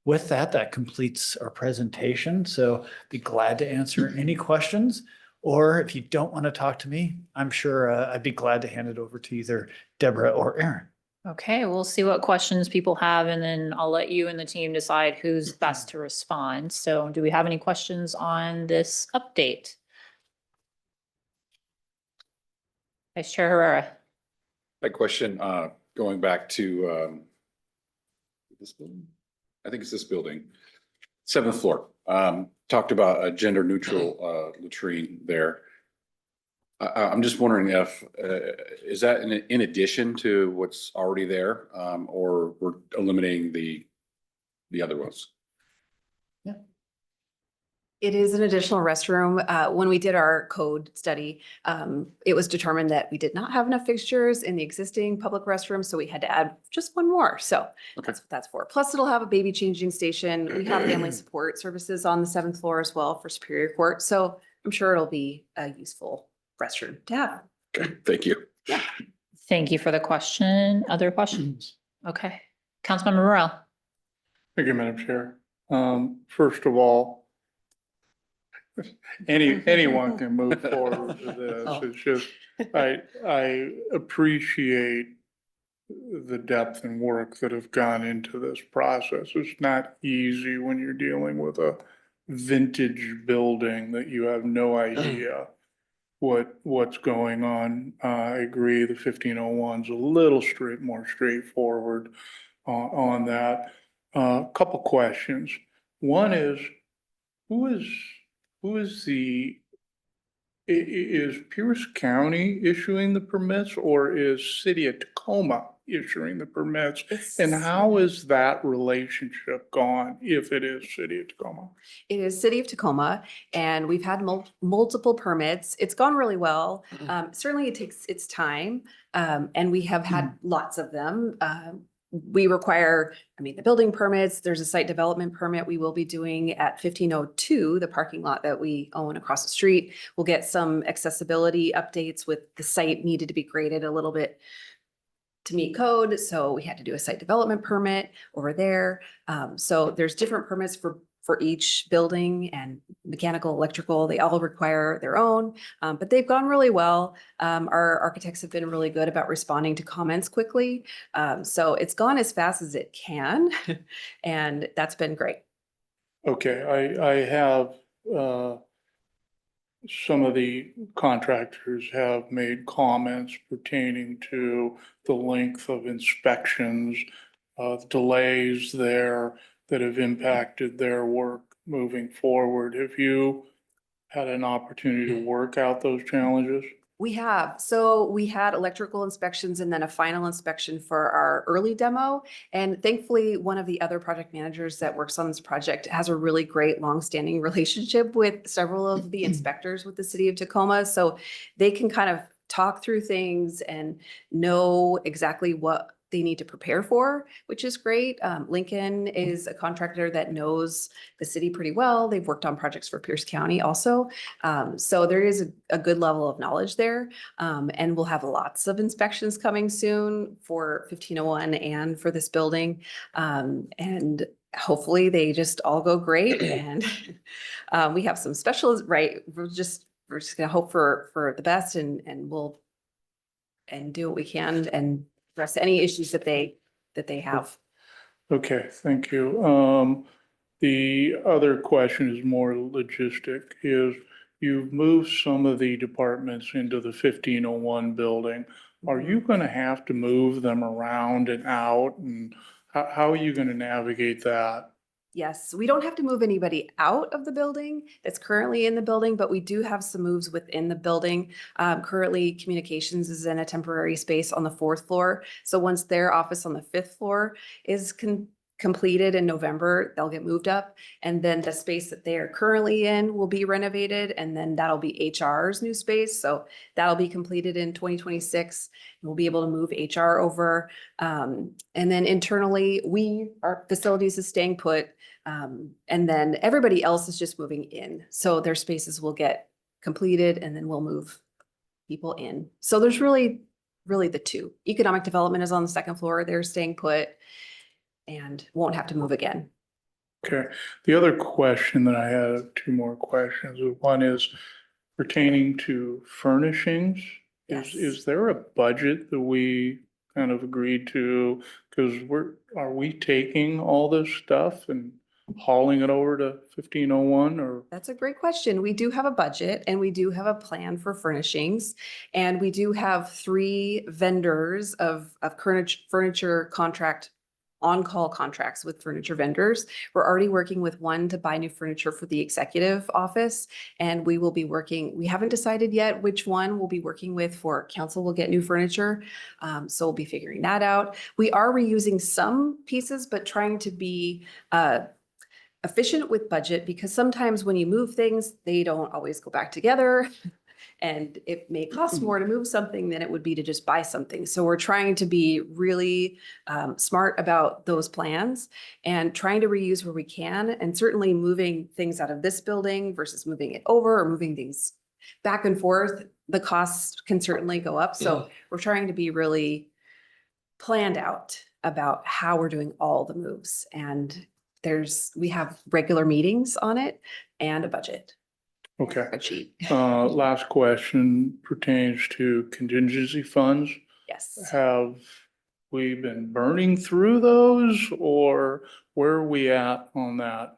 With that, that completes our presentation. So be glad to answer any questions. Or if you don't want to talk to me, I'm sure I'd be glad to hand it over to either Deborah or Aaron. Okay, we'll see what questions people have, and then I'll let you and the team decide who's best to respond. So do we have any questions on this update? Vice Chair Herrera. My question, going back to this building, I think it's this building, 7th floor. Talked about a gender neutral latrine there. I'm just wondering if, is that in addition to what's already there, or we're eliminating the other ones? It is an additional restroom. When we did our code study, it was determined that we did not have enough fixtures in the existing public restroom, so we had to add just one more. So that's what that's for. Plus, it'll have a baby changing station. We have family support services on the 7th floor as well for Superior Court. So I'm sure it'll be a useful restroom to have. Okay, thank you. Yeah. Thank you for the question. Other questions? Okay. Councilmember Morrell. Thank you, Madam Chair. First of all, anyone can move forward with this. It's just, I appreciate the depth and work that have gone into this process. It's not easy when you're dealing with a vintage building that you have no idea what's going on. I agree, the 1501's a little more straightforward on that. Couple questions. One is, is Pierce County issuing the permits, or is City of Tacoma issuing the permits? And how is that relationship gone, if it is City of Tacoma? It is City of Tacoma, and we've had multiple permits. It's gone really well. Certainly it takes its time, and we have had lots of them. We require, the building permits, there's a site development permit we will be doing at 1502, the parking lot that we own across the street. We'll get some accessibility updates with the site needed to be graded a little bit to meet code. So we had to do a site development permit over there. So there's different permits for each building, and mechanical, electrical, they all require their own, but they've gone really well. Our architects have been really good about responding to comments quickly. So it's gone as fast as it can, and that's been great. Okay, I have, some of the contractors have made comments pertaining to the length of inspections, delays there that have impacted their work moving forward. Have you had an opportunity to work out those challenges? We have. So we had electrical inspections and then a final inspection for our early demo. And thankfully, one of the other project managers that works on this project has a really great longstanding relationship with several of the inspectors with the City of Tacoma. So they can kind of talk through things and know exactly what they need to prepare for, which is great. Lincoln is a contractor that knows the city pretty well. They've worked on projects for Pierce County also. So there is a good level of knowledge there. And we'll have lots of inspections coming soon for 1501 and for this building. And hopefully they just all go great. And we have some specials, right? We're just gonna hope for the best and we'll do what we can and address any issues that they have. Okay, thank you. The other question is more logistic, is you've moved some of the departments into the 1501 building. Are you going to have to move them around and out, and how are you going to navigate that? Yes, we don't have to move anybody out of the building that's currently in the building, but we do have some moves within the building. Currently, communications is in a temporary space on the 4th floor. So once their office on the 5th floor is completed in November, they'll get moved up. And then the space that they are currently in will be renovated. And then that'll be HR's new space. So that'll be completed in 2026. We'll be able to move HR over. And then internally, our facilities is staying put. And then everybody else is just moving in. So their spaces will get completed and then we'll move people in. So there's really the two. Economic development is on the 2nd floor. They're staying put and won't have to move again. Okay, the other question that I have, two more questions. One is pertaining to furnishings. Yes. Is there a budget that we kind of agreed to? Because are we taking all this stuff and hauling it over to 1501 or? That's a great question. We do have a budget and we do have a plan for furnishings. And we do have 3 vendors of furniture contract on-call contracts with furniture vendors. We're already working with one to buy new furniture for the executive office. And we haven't decided yet which one we'll be working with for council will get new furniture. So we'll be figuring that out. We are reusing some pieces, but trying to be efficient with budget because sometimes when you move things, they don't always go back together. And it may cost more to move something than it would be to just buy something. So we're trying to be really smart about those plans and trying to reuse where we can. And certainly moving things out of this building versus moving it over or moving things back and forth, the costs can certainly go up. So we're trying to be really planned out about how we're doing all the moves. And we have regular meetings on it and a budget. Okay. Spreadsheet. Last question pertains to contingency funds. Yes. Have we been burning through those or where are we at on that?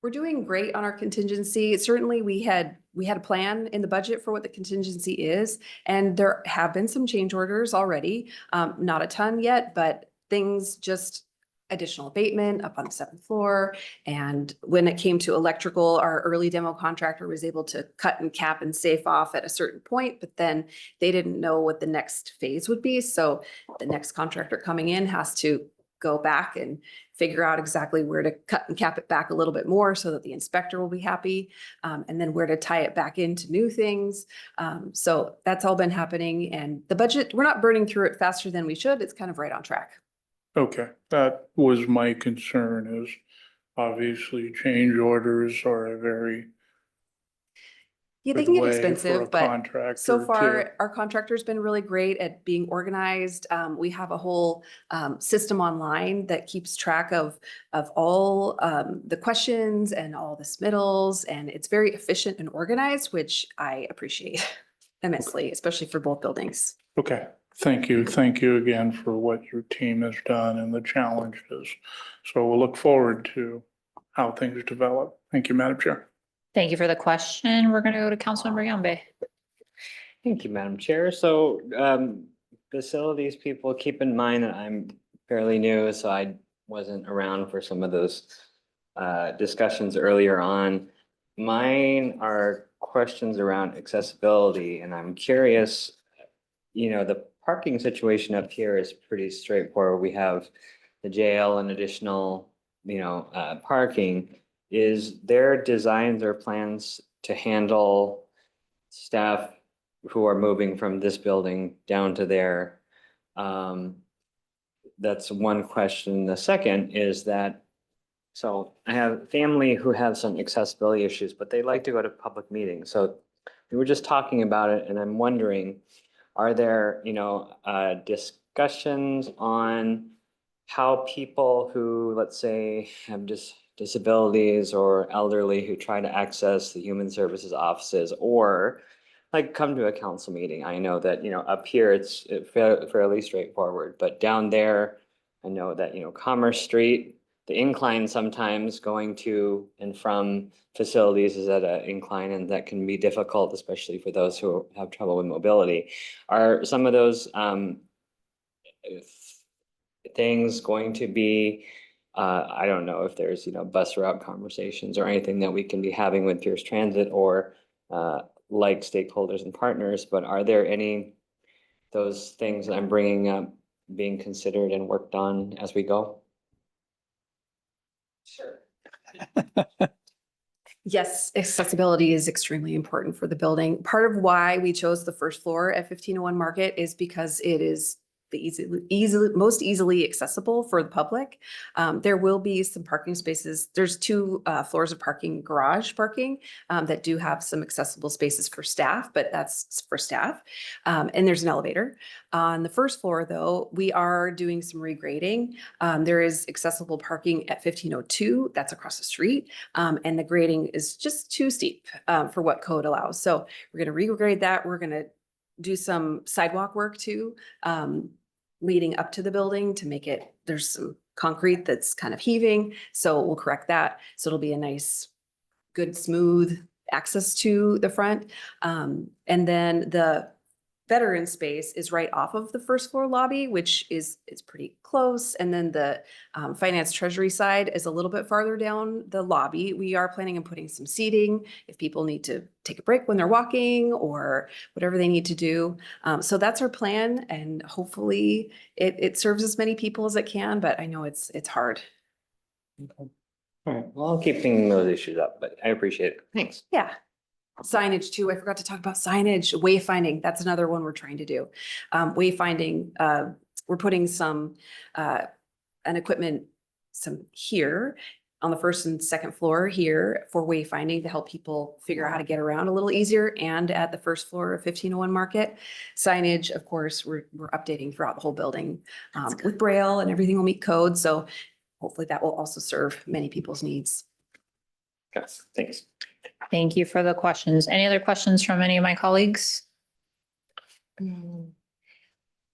We're doing great on our contingency. Certainly, we had a plan in the budget for what the contingency is, and there have been some change orders already. Not a ton yet, but things just additional abatement up on the 7th floor. And when it came to electrical, our early demo contractor was able to cut and cap and safe off at a certain point, but then they didn't know what the next phase would be. So the next contractor coming in has to go back and figure out exactly where to cut and cap it back a little bit more so that the inspector will be happy, and then where to tie it back into new things. So that's all been happening, and the budget, we're not burning through it faster than we should. It's kind of right on track. Okay, that was my concern, is obviously change orders are a very Yeah, they good can get way for a expensive, but contractor so to- far, our contractor's been really great at being organized. We have a whole system online that keeps track of all the questions and all the submittals, and it's very efficient and organized, which I appreciate immensely, especially for both buildings. Okay, thank you. Thank you again for what your team has done and the challenges. So we'll look forward to how things develop. Thank you, Madam Chair. Thank you for the question. We're going to go to Councilmember Yombe. Thank you, Madam Chair. So facilities people, keep in mind that I'm fairly new, so I wasn't around for some of those discussions earlier on. Mine are questions around accessibility, and I'm curious, the parking situation up here is pretty straightforward. We have the jail and additional, parking. Is there designs or plans to handle staff who are moving from this building down to there. That's one question. The second is that, so I have family who have some accessibility issues, but they like to go to public meetings. So we were just talking about it and I'm wondering, are there, discussions on how people who, let's say, have disabilities or elderly who try to access the human services offices or like come to a council meeting? I know that, up here it's fairly straightforward, but down there, I know that, Commerce Street, the incline sometimes going to and from facilities is at an incline, and that can be difficult, especially for those who have trouble with mobility. Are some of those things going to be, I don't know if there's, bus route conversations or anything that we can be having with Pierce Transit or like stakeholders and partners, but are there any those things that I'm bringing up being considered and worked on as we go? Sure. Yes, accessibility is extremely important for the building. Part of why we chose the first floor at 1501 Market is because it is the most easily accessible for the public. There will be some parking spaces. There's 2 floors of parking, garage parking, that do have some accessible spaces for staff, but that's for staff. And there's an elevator. On the first floor, though, we are doing some regrading. There is accessible parking at 1502, that's across the street. And the grading is just too steep for what code allows. So we're gonna regrade that. We're gonna do some sidewalk work too, leading up to the building to make it, there's some concrete that's kind of heaving. So we'll correct that. So it'll be a nice, good, smooth access to the front. And then the veteran space is right off of the first floor lobby, which is pretty close. And then the finance treasury side is a little bit farther down the lobby. We are planning on putting some seating if people need to take a break when they're walking or whatever they need to do. So that's our plan, and hopefully it serves as many people as it can, but I know it's hard. All right, well, I'll keep thinking those issues up, but I appreciate it. Thanks. Yeah. Signage too. I forgot to talk about signage. Wayfinding, that's another one we're trying to do. Wayfinding, we're putting some equipment, some here on the first and second floor here for wayfinding to help people figure out how to get around a little easier, and at the first floor of 1501 Market. Signage, of course, we're updating throughout the whole building with Braille, and everything will meet code. So hopefully that will also serve many people's needs. Yes, thanks. Thank you for the questions. Any other questions from any of my colleagues?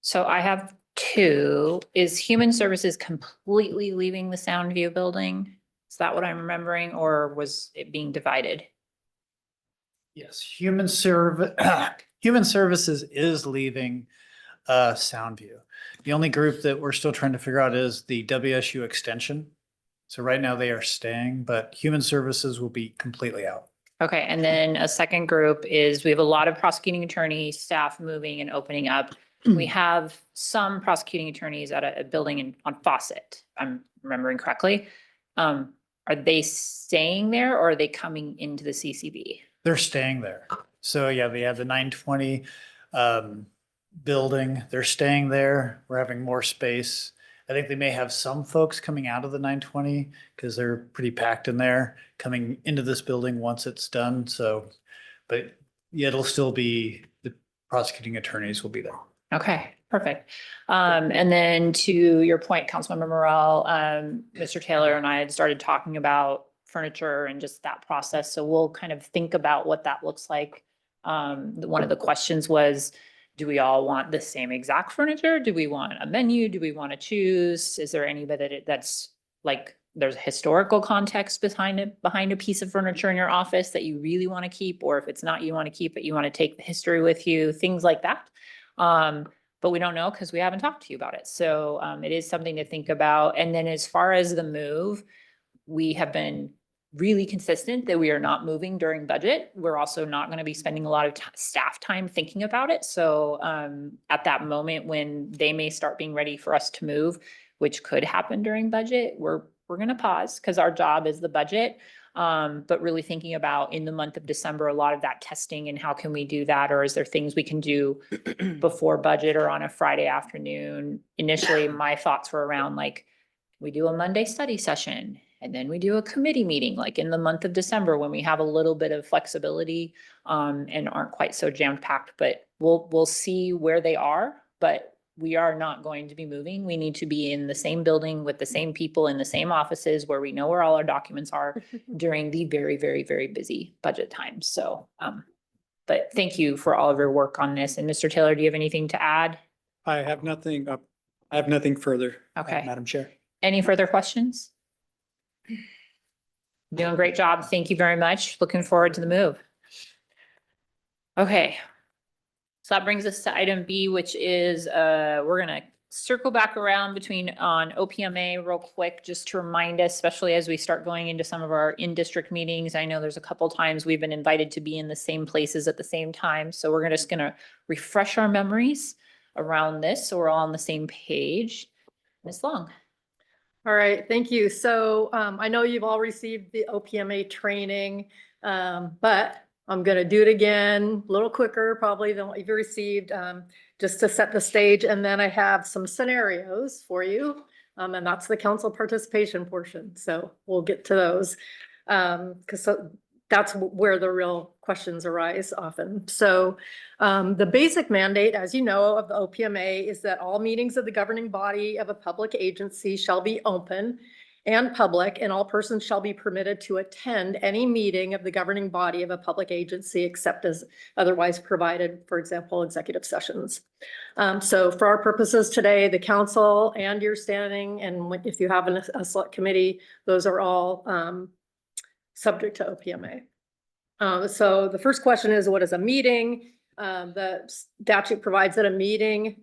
So I have 2. Is Human Services completely leaving the Soundview building? Is that what I'm remembering, or was it being divided? Yes, Human Services is leaving Soundview. The only group that we're still trying to figure out is the WSU Extension. So right now they are staying, but Human Services will be completely out. Okay, and then a second group is, we have a lot of prosecuting attorneys, staff moving and opening up. We have some prosecuting attorneys at a building on Fawcett, if I'm remembering correctly. Are they staying there, or are they coming into the CCB? They're staying there. So yeah, they have the 920 building. They're staying there. We're having more space. I think they may have some folks coming out of the 920 because they're pretty packed in there, coming into this building once it's done. So, but yeah, it'll still be, the prosecuting attorneys will be there. Okay, perfect. And then to your point, Councilmember Morrell, Mr. Taylor and I had started talking about furniture and just that process. So we'll kind of think about what that looks like. One of the questions was, do we all want the same exact furniture? Do we want a menu? Do we want to choose? Is there anybody that's like, there's a historical context behind a piece of furniture in your office that you really want to keep? Or if it's not, you want to keep it, you want to take the history with you, things like that. But we don't know because we haven't talked to you about it. So it is something to think about. And then as far as the move, we have been really consistent that we are not moving during budget. We're also not going to be spending a lot of staff time thinking about it. So at that moment when they may start being ready for us to move, which could happen during budget, we're going to pause because our job is the budget. But really thinking about in the month of December, a lot of that testing and how can we do that? Or is there things we can do before budget or on a Friday afternoon? Initially, my thoughts were around like, we do a Monday study session and then we do a committee meeting, like in the month of December when we have a little bit of flexibility and aren't quite so jam packed, but we'll see where they are, but we are not going to be moving. We need to be in the same building with the same people in the same offices where we know where all our documents are during the very, very, very busy budget times. So, but thank you for all of your work on this. And Mr. Taylor, do you have anything to add? I have nothing further. Okay. Madam Chair. Any further questions? Doing a great job. Thank you very much. Looking forward to the move. Okay. So that brings us to item B, which is, we're gonna circle back around on OPMA real quick, just to remind us, especially as we start going into some of our in-district meetings. I know there's a couple times we've been invited to be in the same places at the same time. So we're just gonna refresh our memories around this, so we're all on the same page. Ms. Long. All right, thank you. So I know you've all received the OPMA training, but I'm going to do it again, a little quicker probably than what you've received, just to set the stage. And then I have some scenarios for you, and that's the council participation portion. So we'll get to those because that's where the real questions arise often. So the basic mandate, as you know, of the OPMA is that all meetings of the governing body of a public agency shall be open and public, and all persons shall be permitted to attend any meeting of the governing body of a public agency except as otherwise provided, for example, executive sessions. So for our purposes today, the council and your standing, and if you have a select committee, those are all subject to OPMA. So the first question is, what is a meeting? The statute provides that a meeting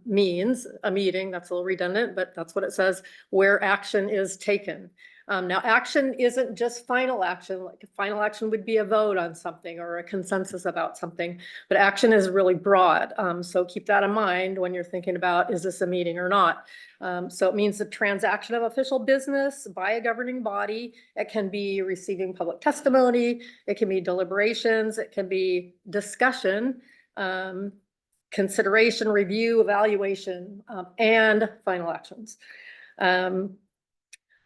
means a meeting. That's a little redundant, but that's what it says, where action is taken. Now, action isn't just final action. Like final action would be a vote on something or a consensus about something, but action is really broad. So keep that in mind when you're thinking about, is this a meeting or not? So it means the transaction of official business by a governing body. It can be receiving public testimony. It can be deliberations. It can be discussion, consideration, review, evaluation, and final actions.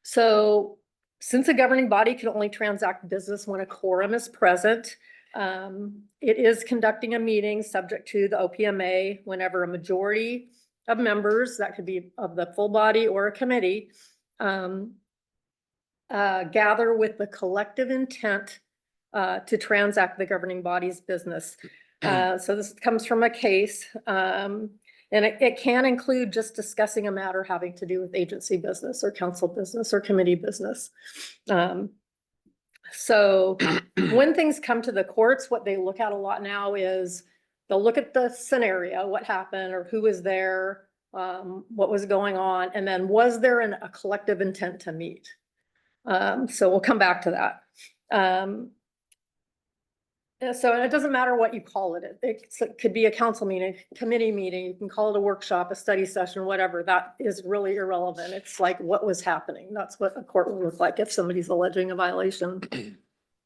So since a governing body can only transact business when a quorum is present, it is conducting a meeting subject to the OPMA whenever a majority of members, that could be of the full body or a committee, gather with the collective intent to transact the governing body's business. So this comes from a case. And it can include just discussing a matter having to do with agency business or council business or committee business. So when things come to the courts, what they look at a lot now is they'll look at the scenario, what happened or who was there, what was going on, and then was there a collective intent to meet? So we'll come back to that. So it doesn't matter what you call it. It could be a council meeting, committee meeting, you can call it a workshop, a study session, whatever. That is really irrelevant. It's like what was happening. That's what a court will look like if somebody's alleging a violation.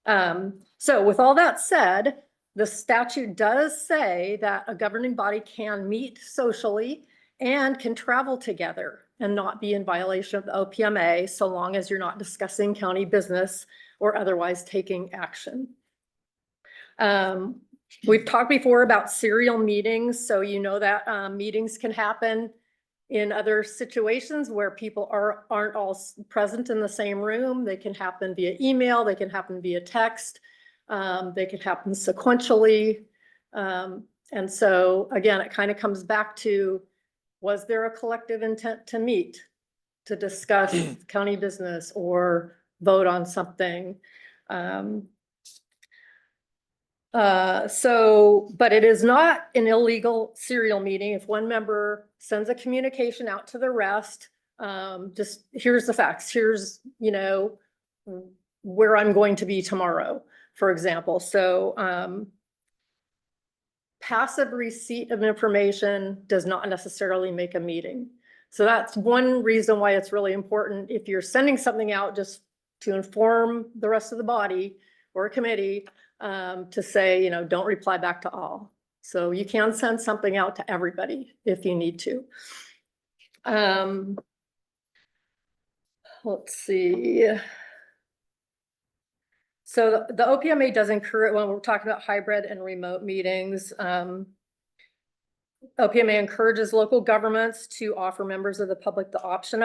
So with all that said, the statute does say that a governing body can meet socially and can travel together and not be in violation of the OPMA so long as you're not discussing county business or otherwise taking action. We've talked before about serial meetings, so you know that meetings can happen in other situations where people aren't all present in the same room. They can happen via email, they can happen via text, they can happen sequentially. And so again, it kind of comes back to, was there a collective intent to meet, to discuss county business or vote on something? But it is not an illegal serial meeting. If one member sends a communication out to the rest, just here's the facts, here's, you know, where I'm going to be tomorrow, for example. So passive receipt of information does not necessarily make a meeting. So that's one reason why it's really important. If you're sending something out just to inform the rest of the body or a committee to say, you know, don't reply back to all. So you can send something out to everybody if you need to. Let's see. So the OPMA does encourage, when we're talking about hybrid and remote meetings, OPMA encourages local governments to offer members of the public the option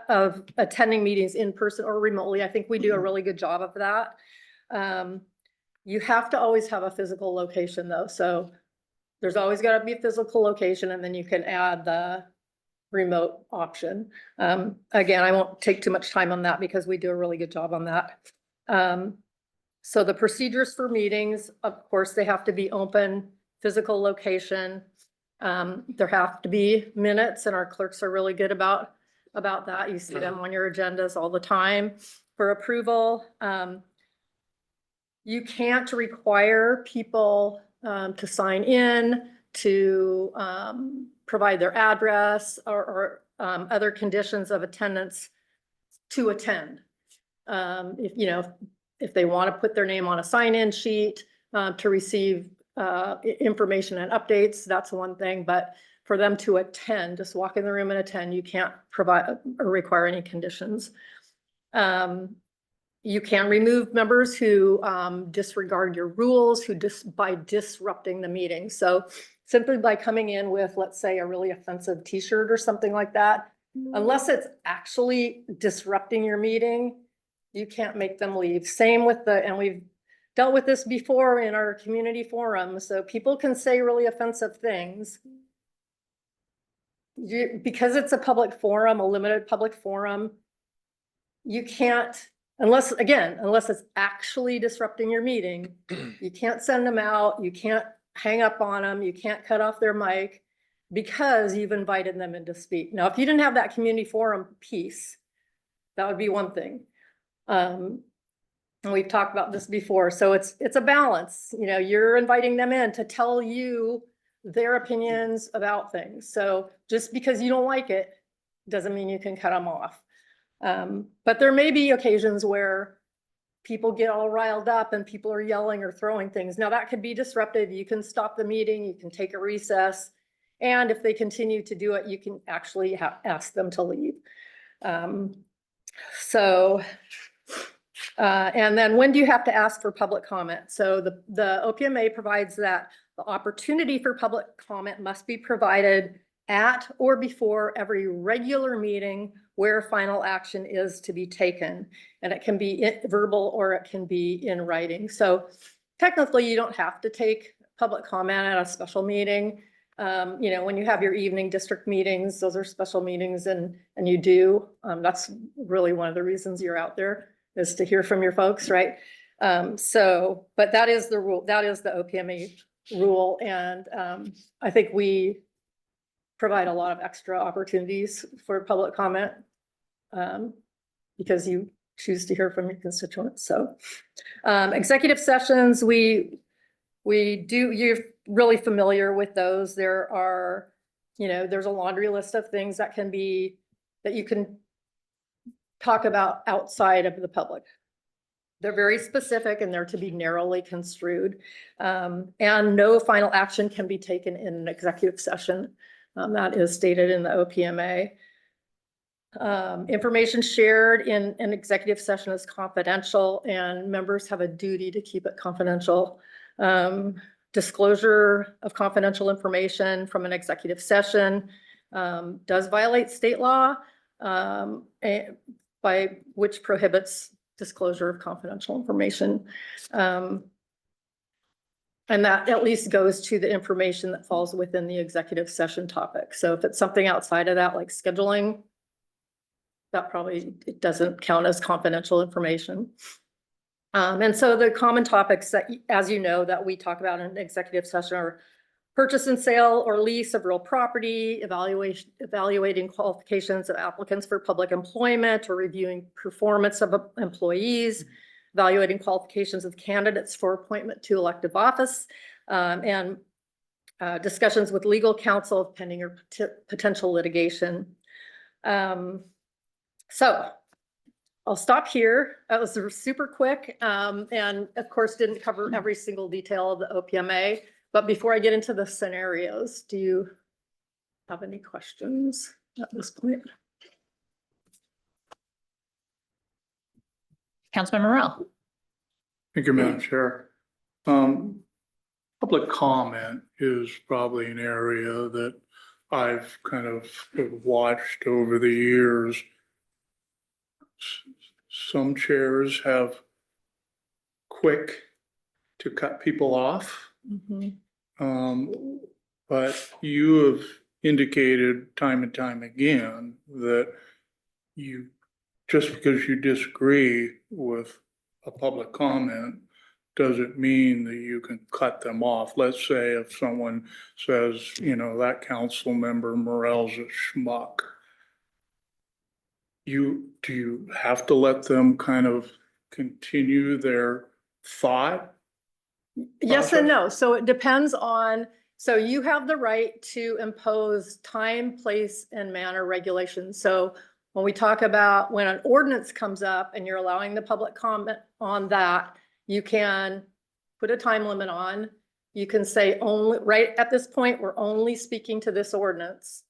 of attending meetings in person or remotely. I think we do a really good job of that. You have to always have a physical location though. So there's always got to be a physical location, and then you can add the remote option. Again, I won't take too much time on that because we do a really good job on that. So the procedures for meetings, of course, they have to be open, physical location. There have to be minutes, and our clerks are really good about that. You see them on your agendas all the time for approval. You can't require people to sign in, to provide their address or other conditions of attendance to attend. If, you know, if they want to put their name on a sign-in sheet to receive information and updates, that's one thing. But for them to attend, just walk in the room and attend, you can't provide or require any conditions. You can remove members who disregard your rules, by disrupting the meeting. So simply by coming in with, let's say, a really offensive t-shirt or something like that, unless it's actually disrupting your meeting, you can't make them leave. Same with and we've dealt with this before in our community forum. So people can say really offensive things. Because it's a public forum, a limited public forum, you can't, unless it's actually disrupting your meeting, you can't send them out, you can't hang up on them, you can't cut off their mic because you've invited them in to speak. Now, if you didn't have that community forum piece, that would be one thing. And we've talked about this before. So it's a balance. You know, you're inviting them in to tell you their opinions about things. So just because you don't like it doesn't mean you can cut them off. But there may be occasions where people get all riled up and people are yelling or throwing things. Now that could be disruptive. You can stop the meeting, you can take a recess. And if they continue to do it, you can actually ask them to leave. And then when do you have to ask for public comment? So the OPMA provides that the opportunity for public comment must be provided at or before every regular meeting where final action is to be taken. And it can be verbal or it can be in writing. So technically you don't have to take public comment at a special meeting. You know, when you have your evening district meetings, those are special meetings and you do. That's really one of the reasons you're out there, is to hear from your folks, right? But that is the rule, that is the OPMA rule. And I think we provide a lot of extra opportunities for public comment because you choose to hear from your constituents. So executive sessions, we do, you're really familiar with those. There are, you know, there's a laundry list of things that you can talk about outside of the public. They're very specific and they're to be narrowly construed. And no final action can be taken in an executive session. That is stated in the OPMA. Information shared in an executive session is confidential and members have a duty to keep it confidential. Disclosure of confidential information from an executive session does violate state law, by which prohibits disclosure of confidential information. And that at least goes to the information that falls within the executive session topic. So if it's something outside of that, like scheduling, that probably, it doesn't count as confidential information. And so the common topics that, as you know, that we talk about in an executive session are purchase and sale or lease of real property, evaluating qualifications of applicants for public employment or reviewing performance of employees, evaluating qualifications of candidates for appointment to elective office, and discussions with legal counsel of pending or potential litigation. So I'll stop here. That was super quick. And of course, didn't cover every single detail of the OPMA. But before I get into the scenarios, do you have any questions at this point? Councilmember Morel. Thank you, Madam Chair. Public comment is probably an area that I've kind of watched over the years. Some chairs have quick to cut people off. But you have indicated time and time again that you, just because you disagree with a public comment, doesn't mean that you can cut them off. Let's say if someone says, you know, that council member Morel's a schmuck. Do you have to let them kind of continue their thought? Yes and no. So it depends on, so you have the right to impose time, place, and manner regulations. So when we talk about when an ordinance comes up and you're allowing the public comment on that, you can put a time limit on. You can say only, right at this point, we're only speaking to this ordinance.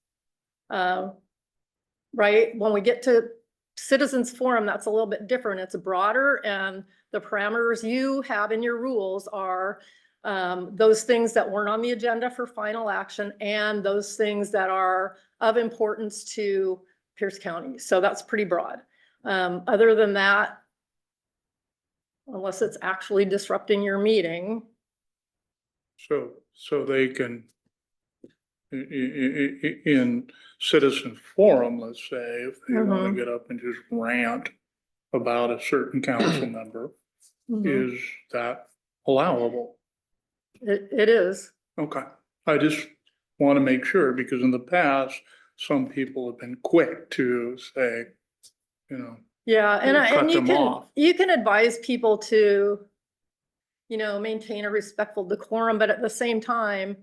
Right? When we get to citizens forum, that's a little bit different. It's broader, and the parameters you have in your rules are those things that weren't on the agenda for final action and those things that are of importance to Pierce County. So that's pretty broad. Other than that, unless it's actually disrupting your meeting. So they can, in citizen forum, let's say, if they want to get up and just rant about a certain council member, is that allowable? It is. Okay, I just want to make sure, because in the past, some people have been quick to say, you know. Yeah, and cut them off. you can advise people to, you know, maintain a respectful decorum, but at the same time,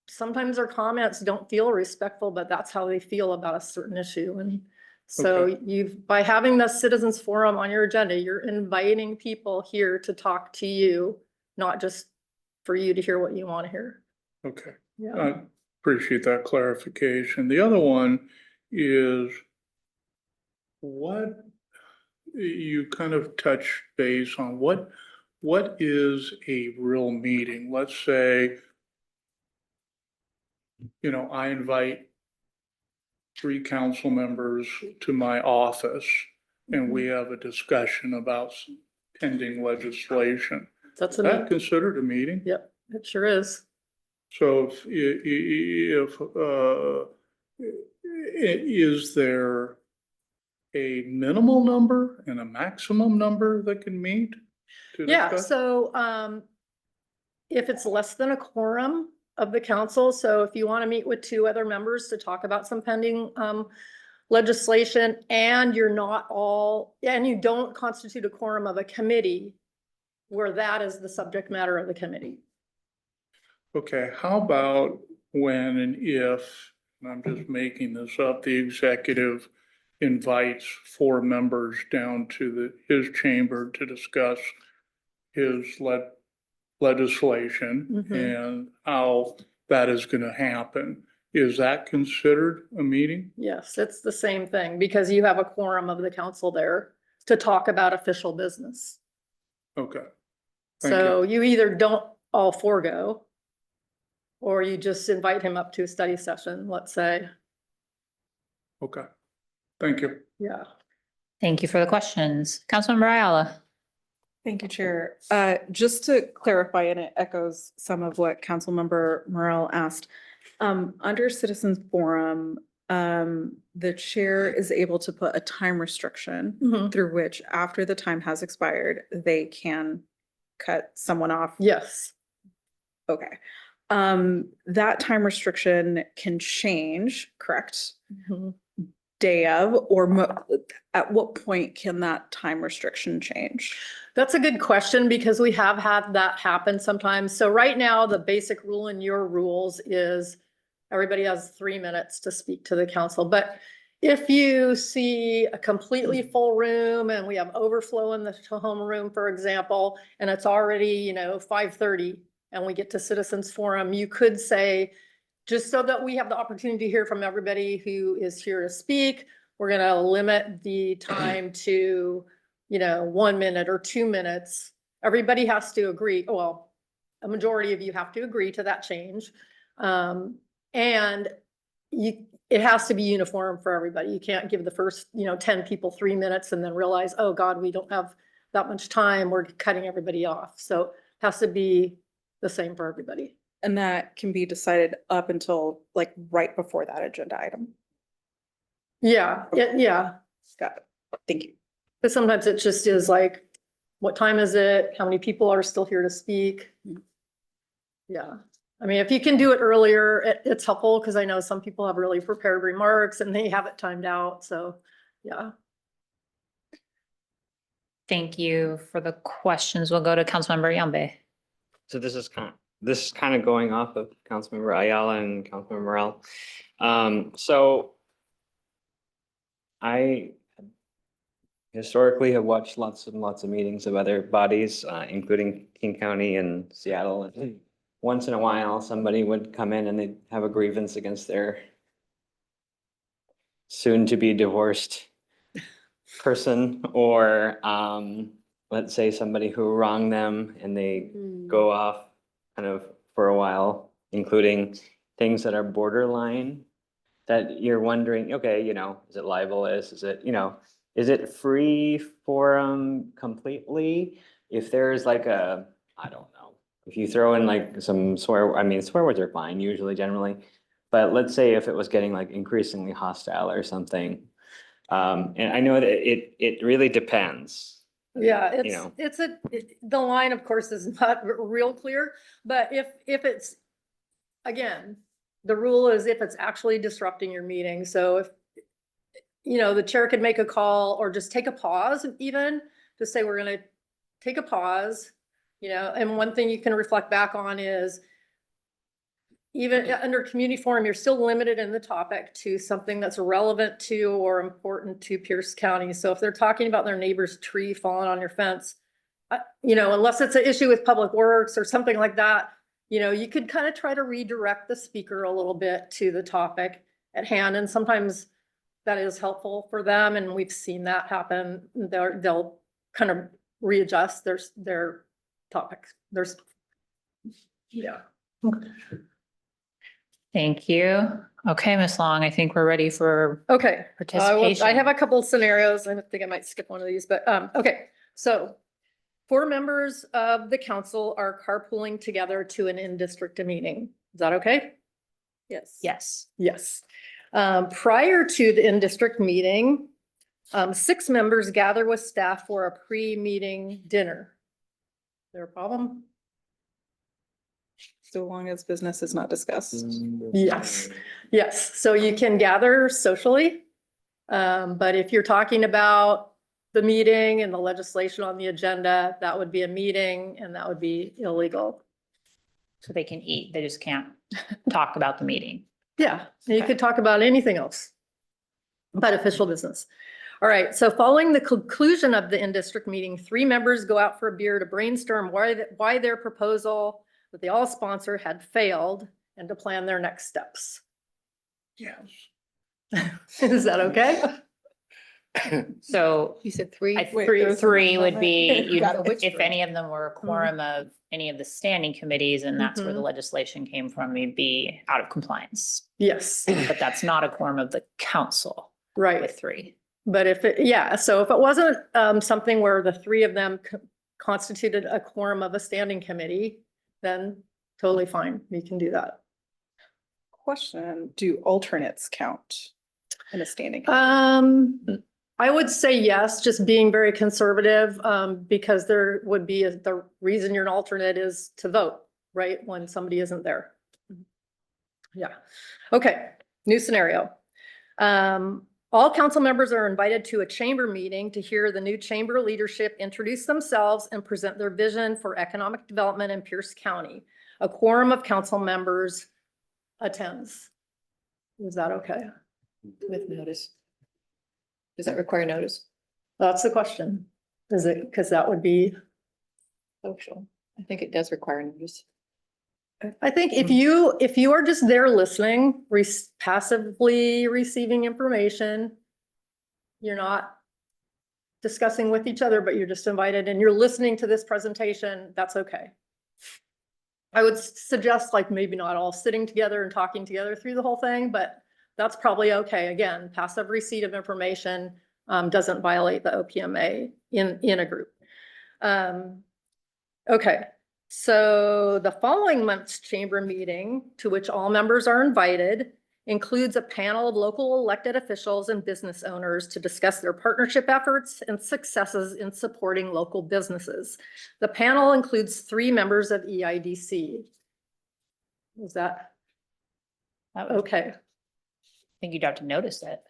sometimes their comments don't feel respectful, but that's how they feel about a certain issue. And so by having the citizens forum on your agenda, you're inviting people here to talk to you, not just for you to hear what you want to hear. Okay, Yeah. I appreciate that clarification. The other one is what you kind of touch base on, what is a real meeting? Let's say, you know, I invite 3 council members to my office and we have a discussion about pending legislation. That's Is that considered a meeting? Yep, it sure is. So is there a minimal number and a maximum number that can meet? to Yeah, discuss? so if it's less than a quorum of the council, so if you want to meet with 2 other members to talk about some pending legislation, and you're not all, and you don't constitute a quorum of a committee where that is the subject matter of the committee. Okay, how about when and if, and I'm just making this up, the executive invites 4 members down to his chamber to discuss his legislation and how that is going to happen. Is that considered a meeting? Yes, it's the same thing because you have a quorum of the council there to talk about official business. Okay. Thank So you either don't all forego, or you just invite him up to a study session, let's say. Okay, thank you. Yeah. Thank you for the questions. Councilmember Ayala. Thank you, Chair. Just to clarify, and it echoes some of what Councilmember Morel asked. Under Citizens Forum, the chair is able to put a time restriction through which after the time has expired, they can cut someone off. Yes. Okay. That time restriction can change, correct? Day of, or at what point can that time restriction change? That's a good question because we have had that happen sometimes. So right now, the basic rule in your rules is everybody has 3 minutes to speak to the council. But if you see a completely full room and we have overflow in the homeroom, for example, and it's already, 5:30 and we get to citizens forum, you could say, just so that we have the opportunity to hear from everybody who is here to speak, we're gonna limit the time to, 1 minute or 2 minutes. Everybody has to agree. Well, a majority of you have to agree to that change. And it has to be uniform for everybody. You can't give the first, 10 people 3 minutes and then realize, oh God, we don't have that much time. We're cutting everybody off. So it has to be the same for everybody. And that can be decided up until like right before that agenda item. Yeah, yeah. Got it. Thank you. Because sometimes it just is like, what time is it? How many people are still here to speak? Yeah. I mean, if you can do it earlier, it's helpful because I know some people have really prepared remarks and they have it timed out. So, yeah. Thank you for the questions. We'll go to Councilmember Yambe. So this is kind of going off of Councilmember Ayala and Councilmember Morel. So I historically have watched lots and lots of meetings of other bodies, including King County and Seattle. And once in a while, somebody would come in and they'd have a grievance against their soon-to-be divorced person, or let's say somebody who wronged them and they go off kind of for a while, including things that are borderline that you're wondering, okay, is it libelous? Is it, is it free forum completely? If there's like I don't know, if you throw in like some swear words are fine usually, generally, but let's say if it was getting like increasingly hostile or something. And I know that it really depends. Yeah, You the line, of course, is not real clear, but if it's, again, the rule is if it's actually disrupting your meeting. So if, the chair could make a call or just take a pause, even to say, we're going to take a pause, and one thing you can reflect back on is even under community forum, you're still limited in the topic to something that's relevant to or important to Pierce County. So if they're talking about their neighbor's tree falling on your fence, unless it's an issue with Public Works or something like that, you could kind of try to redirect the speaker a little bit to the topic at hand. And sometimes that is helpful for them. And we've seen that happen. They'll kind of readjust their topics. Yeah. Thank you. Okay, Ms. Long, I think we're ready for Okay. participation. I have a couple scenarios. I think I might skip one of these, but, okay. So 4 members of the council are carpooling together to an in-district meeting. Is that okay? Yes. Yes. Yes. Prior to the in-district meeting, 6 members gather with staff for a pre-meeting dinner. Is there a problem? So long as business is not discussed. Yes, yes. So you can gather socially. But if you're talking about the meeting and the legislation on the agenda, that would be a meeting and that would be illegal. So they can eat, they just can't talk about the meeting. Yeah, you could talk about anything else but official business. All right, so following the conclusion of the in-district meeting, 3 members go out for a beer to brainstorm why their proposal that they all sponsor had failed and to plan their next steps. Yes. Is that okay? So You said 3? three would be, Got it. Which if three? any of them were a quorum of any of the standing committees, and that's where the legislation came from, you'd be out of compliance. Yes, But that's not a quorum of the council right. with 3. But if so if it wasn't something where the 3 of them constituted a quorum of a standing committee, then totally fine. You can do that. Question, do alternates count in a standing? I would say yes, just being very conservative, because there would be the reason you're an alternate is to vote, right? When somebody isn't there. Yeah. Okay. New scenario. All council members are invited to a chamber meeting to hear the new chamber leadership introduce themselves and present their vision for economic development in Pierce County. A quorum of council members attends. Is that okay? With notice. Does that require notice? That's the question. Is it, because that would be, Social. I think it does require notice. I think if you are just there listening, passively receiving information, you're not discussing with each other, but you're just invited and you're listening to this presentation, that's okay. I would suggest like maybe not all sitting together and talking together through the whole thing, but that's probably okay. Again, passive receipt of information doesn't violate the OPMA in a group. Okay, so the following month's chamber meeting, to which all members are invited, includes a panel of local elected officials and business owners to discuss their partnership efforts and successes in supporting local businesses. The panel includes 3 members of EIDC. Is that okay? I think you'd have to notice it.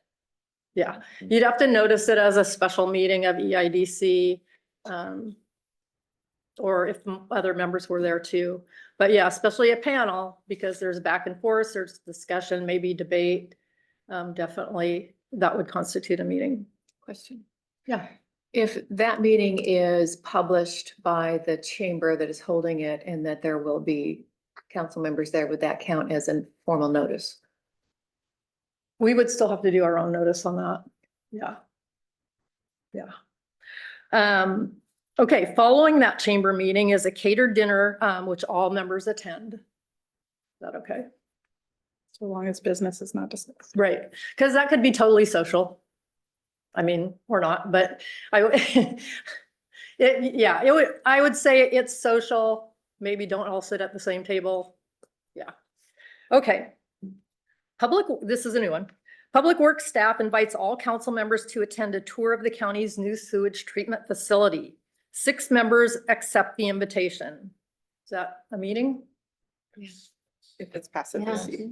Yeah, you'd have to notice it as a special meeting of EIDC. Or if other members were there too. But yeah, especially a panel, because there's back and forth, there's discussion, maybe debate. Definitely that would constitute a meeting. Question. Yeah. If that meeting is published by the chamber that is holding it and that there will be council members there, would that count as a formal notice? We would still have to do our own notice on that. Yeah. Yeah. Okay, following that chamber meeting is a catered dinner, which all members attend. Is that okay? So long as business is not discussed. Right, because that could be totally social. I mean, or not, but I would say it's social. Maybe don't all sit at the same table. Yeah. Okay. This is a new one. Public Works staff invites all council members to attend a tour of the county's new sewage treatment facility. 6 members accept the invitation. Is that a meeting? If it's passive Yeah. receipt.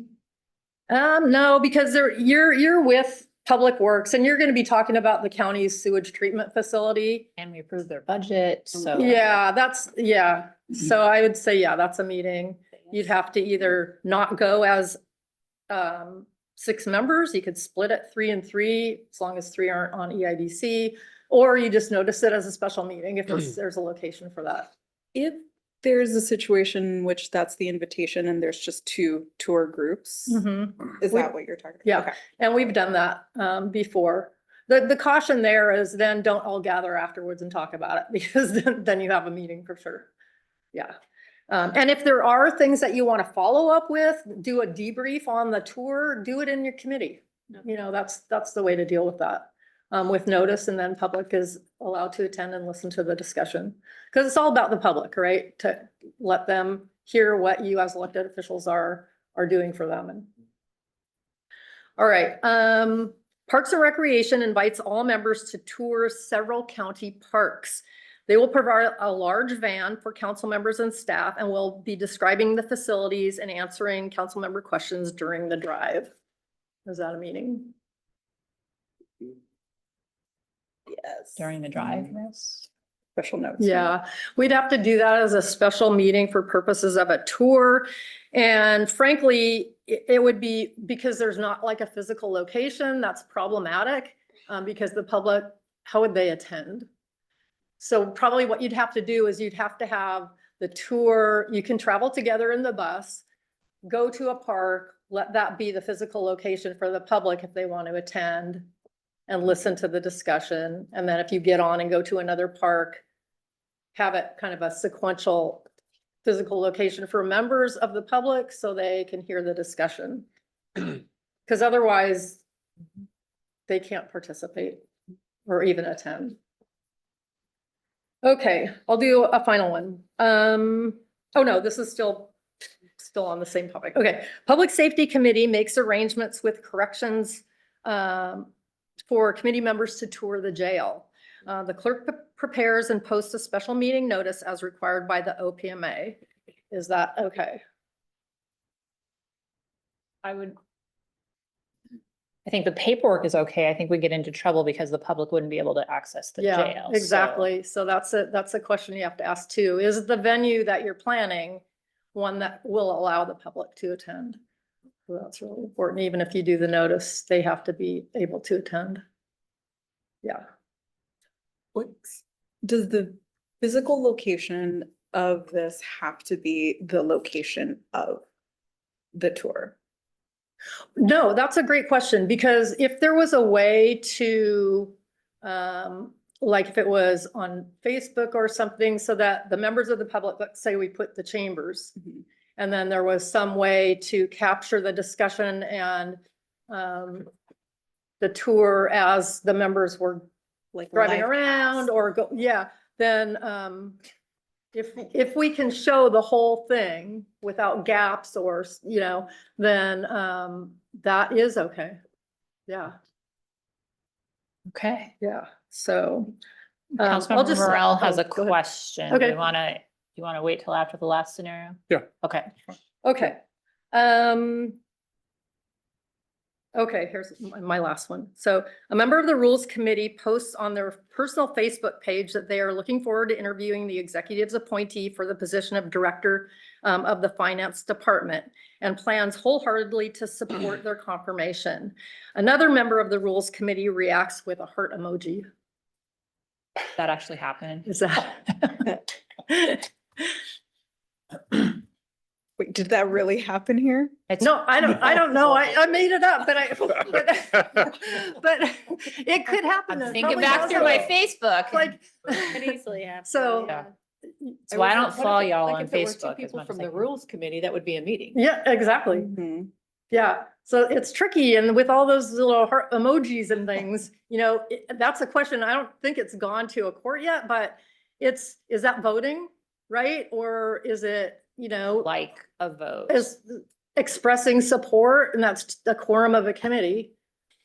No, because you're with Public Works and you're going to be talking about the county's sewage treatment facility. And we approved their budget, so. Yeah. So I would say, yeah, that's a meeting. You'd have to either not go as 6 members, you could split it 3 and 3, as long as 3 aren't on EIDC, or you just notice it as a special meeting if there's a location for that. If there's a situation in which that's the invitation and there's just 2 tour groups, is We- that what you're talking about? Yeah, Okay. and we've done that before. The caution there is then don't all gather afterwards and talk about it because then you have a meeting for sure. Yeah. And if there are things that you want to follow up with, do a debrief on the tour, do it in your committee. You know, that's the way to deal with that. With notice, and then public is allowed to attend and listen to the discussion. Because it's all about the public, right? To let them hear what you as elected officials are doing for them. All right, Parks and Recreation invites all members to tour several county parks. They will provide a large van for council members and staff and will be describing the facilities and answering council member questions during the drive. Is that a meeting? Yes. During the drive, yes. Special notes. Yeah, we'd have to do that as a special meeting for purposes of a tour. And frankly, it would be, because there's not like a physical location, that's problematic. Because the public, how would they attend? So probably what you'd have to do is you'd have to have the tour, you can travel together in the bus, go to a park, let that be the physical location for the public if they want to attend and listen to the discussion. And then if you get on and go to another park, have it kind of a sequential physical location for members of the public so they can hear the discussion. Because otherwise they can't participate or even attend. Okay, I'll do a final one. Oh no, this is still on the same topic. Okay, Public Safety Committee makes arrangements with corrections for committee members to tour the jail. The clerk prepares and posts a special meeting notice as required by the OPMA. Is that okay? I think the paperwork is okay. I think we get into trouble because the public wouldn't be able to access the Yeah, jail. so- exactly. So that's a question you have to ask too. Is the venue that you're planning one that will allow the public to attend? So that's really important. Even if you do the notice, they have to be able to attend. Yeah. Does the physical location of this have to be the location of the tour? No, that's a great question, because if there was a way to, like if it was on Facebook or something, so that the members of the public, let's say we put the chambers, and then there was some way to capture the discussion and the tour as the members were Like driving live around cast? or go, yeah, then if we can show the whole thing without gaps or, you know, then that is okay. Yeah, Okay. yeah, so. I'll Councilmember just- Morel has oh, a go ahead. question. Do Okay. you wanna wait till after the last scenario? Yeah. Okay. Okay. Okay, here's my last one. So a member of the Rules Committee posts on their personal Facebook page that they are looking forward to interviewing the executive's appointee for the position of Director of the Finance Department and plans wholeheartedly to support their confirmation. Another member of the Rules Committee reacts with a heart emoji. That actually happened. Is that? Wait, did that really happen here? No, I don't know. I made it up, but it could happen. I'm It thinking probably back does through my happen. Facebook. Like, Could easily happen. so, Yeah. I So I was don't like, what follow if it- y'all like on if it were two Facebook as people much from as I the can. Rules Committee, that would be a meeting. yeah, exactly. Mhm. Yeah, so it's tricky, and with all those little heart emojis and things, you know, that's a question. I don't think it's gone to a court yet, but is that voting, right? Or is it, you know, Like a vote. is expressing support, and that's the quorum of a committee.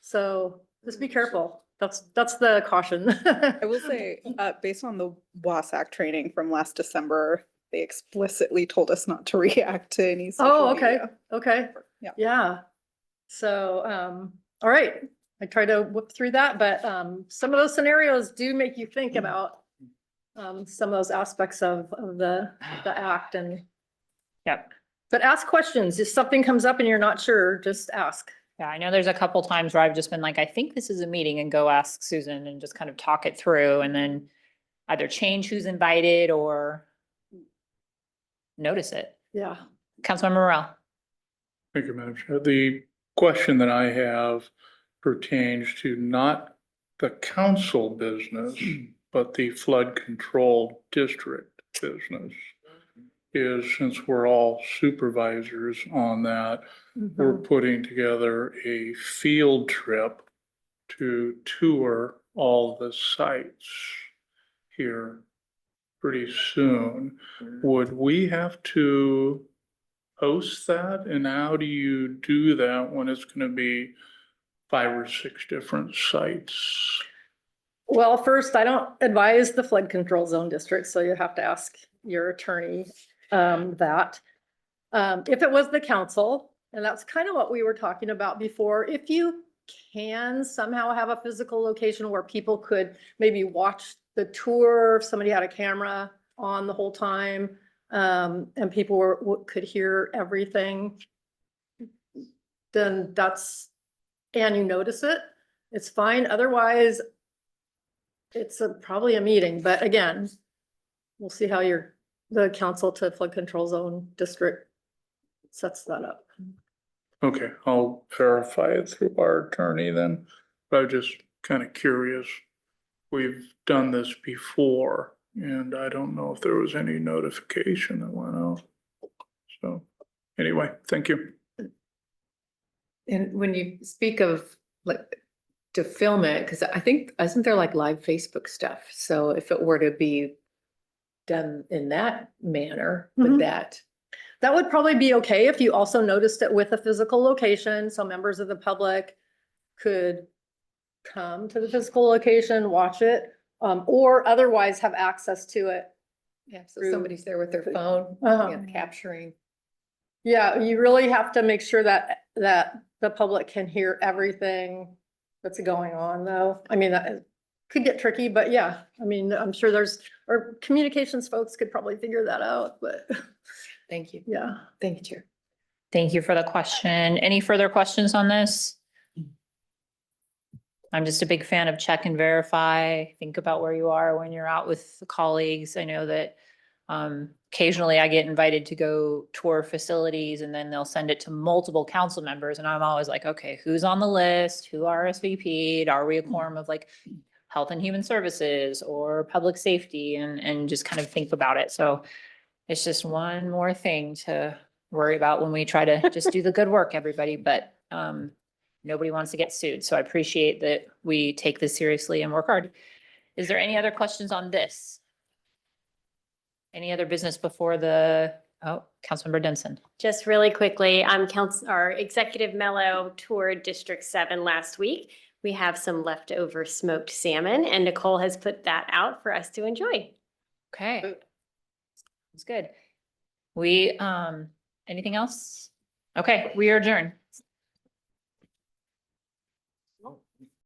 So just be careful. That's the caution. I will say, based on the WASAC training from last December, they explicitly told us not to react to any social Oh, okay, media. okay. Yeah. Yeah. So, all right, I try to whip through that, but, some of those scenarios do make you think about, some of those aspects of the act and, Yep. but ask questions. If something comes up and you're not sure, just ask. Yeah, I know there's a couple times where I've just been like, I think this is a meeting, and go ask Susan and just kind of talk it through, and then either change who's invited or notice it. Yeah. Councilmember Morel. Thank you, Madam Chair. The question that I have pertains to not the council business, but the flood control district business. Is since we're all supervisors on that, we're putting together a field trip to tour all the sites here pretty soon. Would we have to host that? And how do you do that when it's gonna be 5 or 6 different sites? Well, first, I don't advise the flood control zone district, so you have to ask your attorney that. If it was the council, and that's kind of what we were talking about before, if you can somehow have a physical location where people could maybe watch the tour, if somebody had a camera on the whole time, and people could hear everything, then and you notice it, it's fine. Otherwise, it's probably a meeting, but again, we'll see how the council to flood control zone district sets that up. Okay, I'll verify it through our attorney then, but I'm just kind of curious. We've done this before, and I don't know if there was any notification that went out. So, anyway, thank you. And when you speak of like to film it, because I think, isn't there like live Facebook stuff? So if it were to be done in that manner, Mhm. would that? That would probably be okay if you also noticed it with a physical location, so members of the public could come to the physical location, watch it, or otherwise have access to it. Yeah, so Through- somebody's there with their phone, Uh-huh. capturing. Yeah, you really have to make sure that the public can hear everything that's going on, though. I mean, that could get tricky, but yeah, I mean, I'm sure our communications folks could probably figure that out, but Thank you. yeah. Thank you, Chair. Thank you for the question. Any further questions on this? I'm just a big fan of check and verify. Think about where you are when you're out with colleagues. I know that occasionally I get invited to go tour facilities and then they'll send it to multiple council members. And I'm always like, okay, who's on the list? Who RSVP'd? Are we a quorum of like Health and Human Services or Public Safety? And just kind of think about it. So it's just one more thing to worry about when we try to just do the good work, everybody. But nobody wants to get sued. So I appreciate that we take this seriously and work hard. Is there any other questions on this? Any other business before Councilmember Denson? Just really quickly, our Executive Mellow toured District 7 last week. We have some leftover smoked salmon and Nicole has put that out for us to enjoy. Okay. It's good. Anything else? Okay, we are adjourned.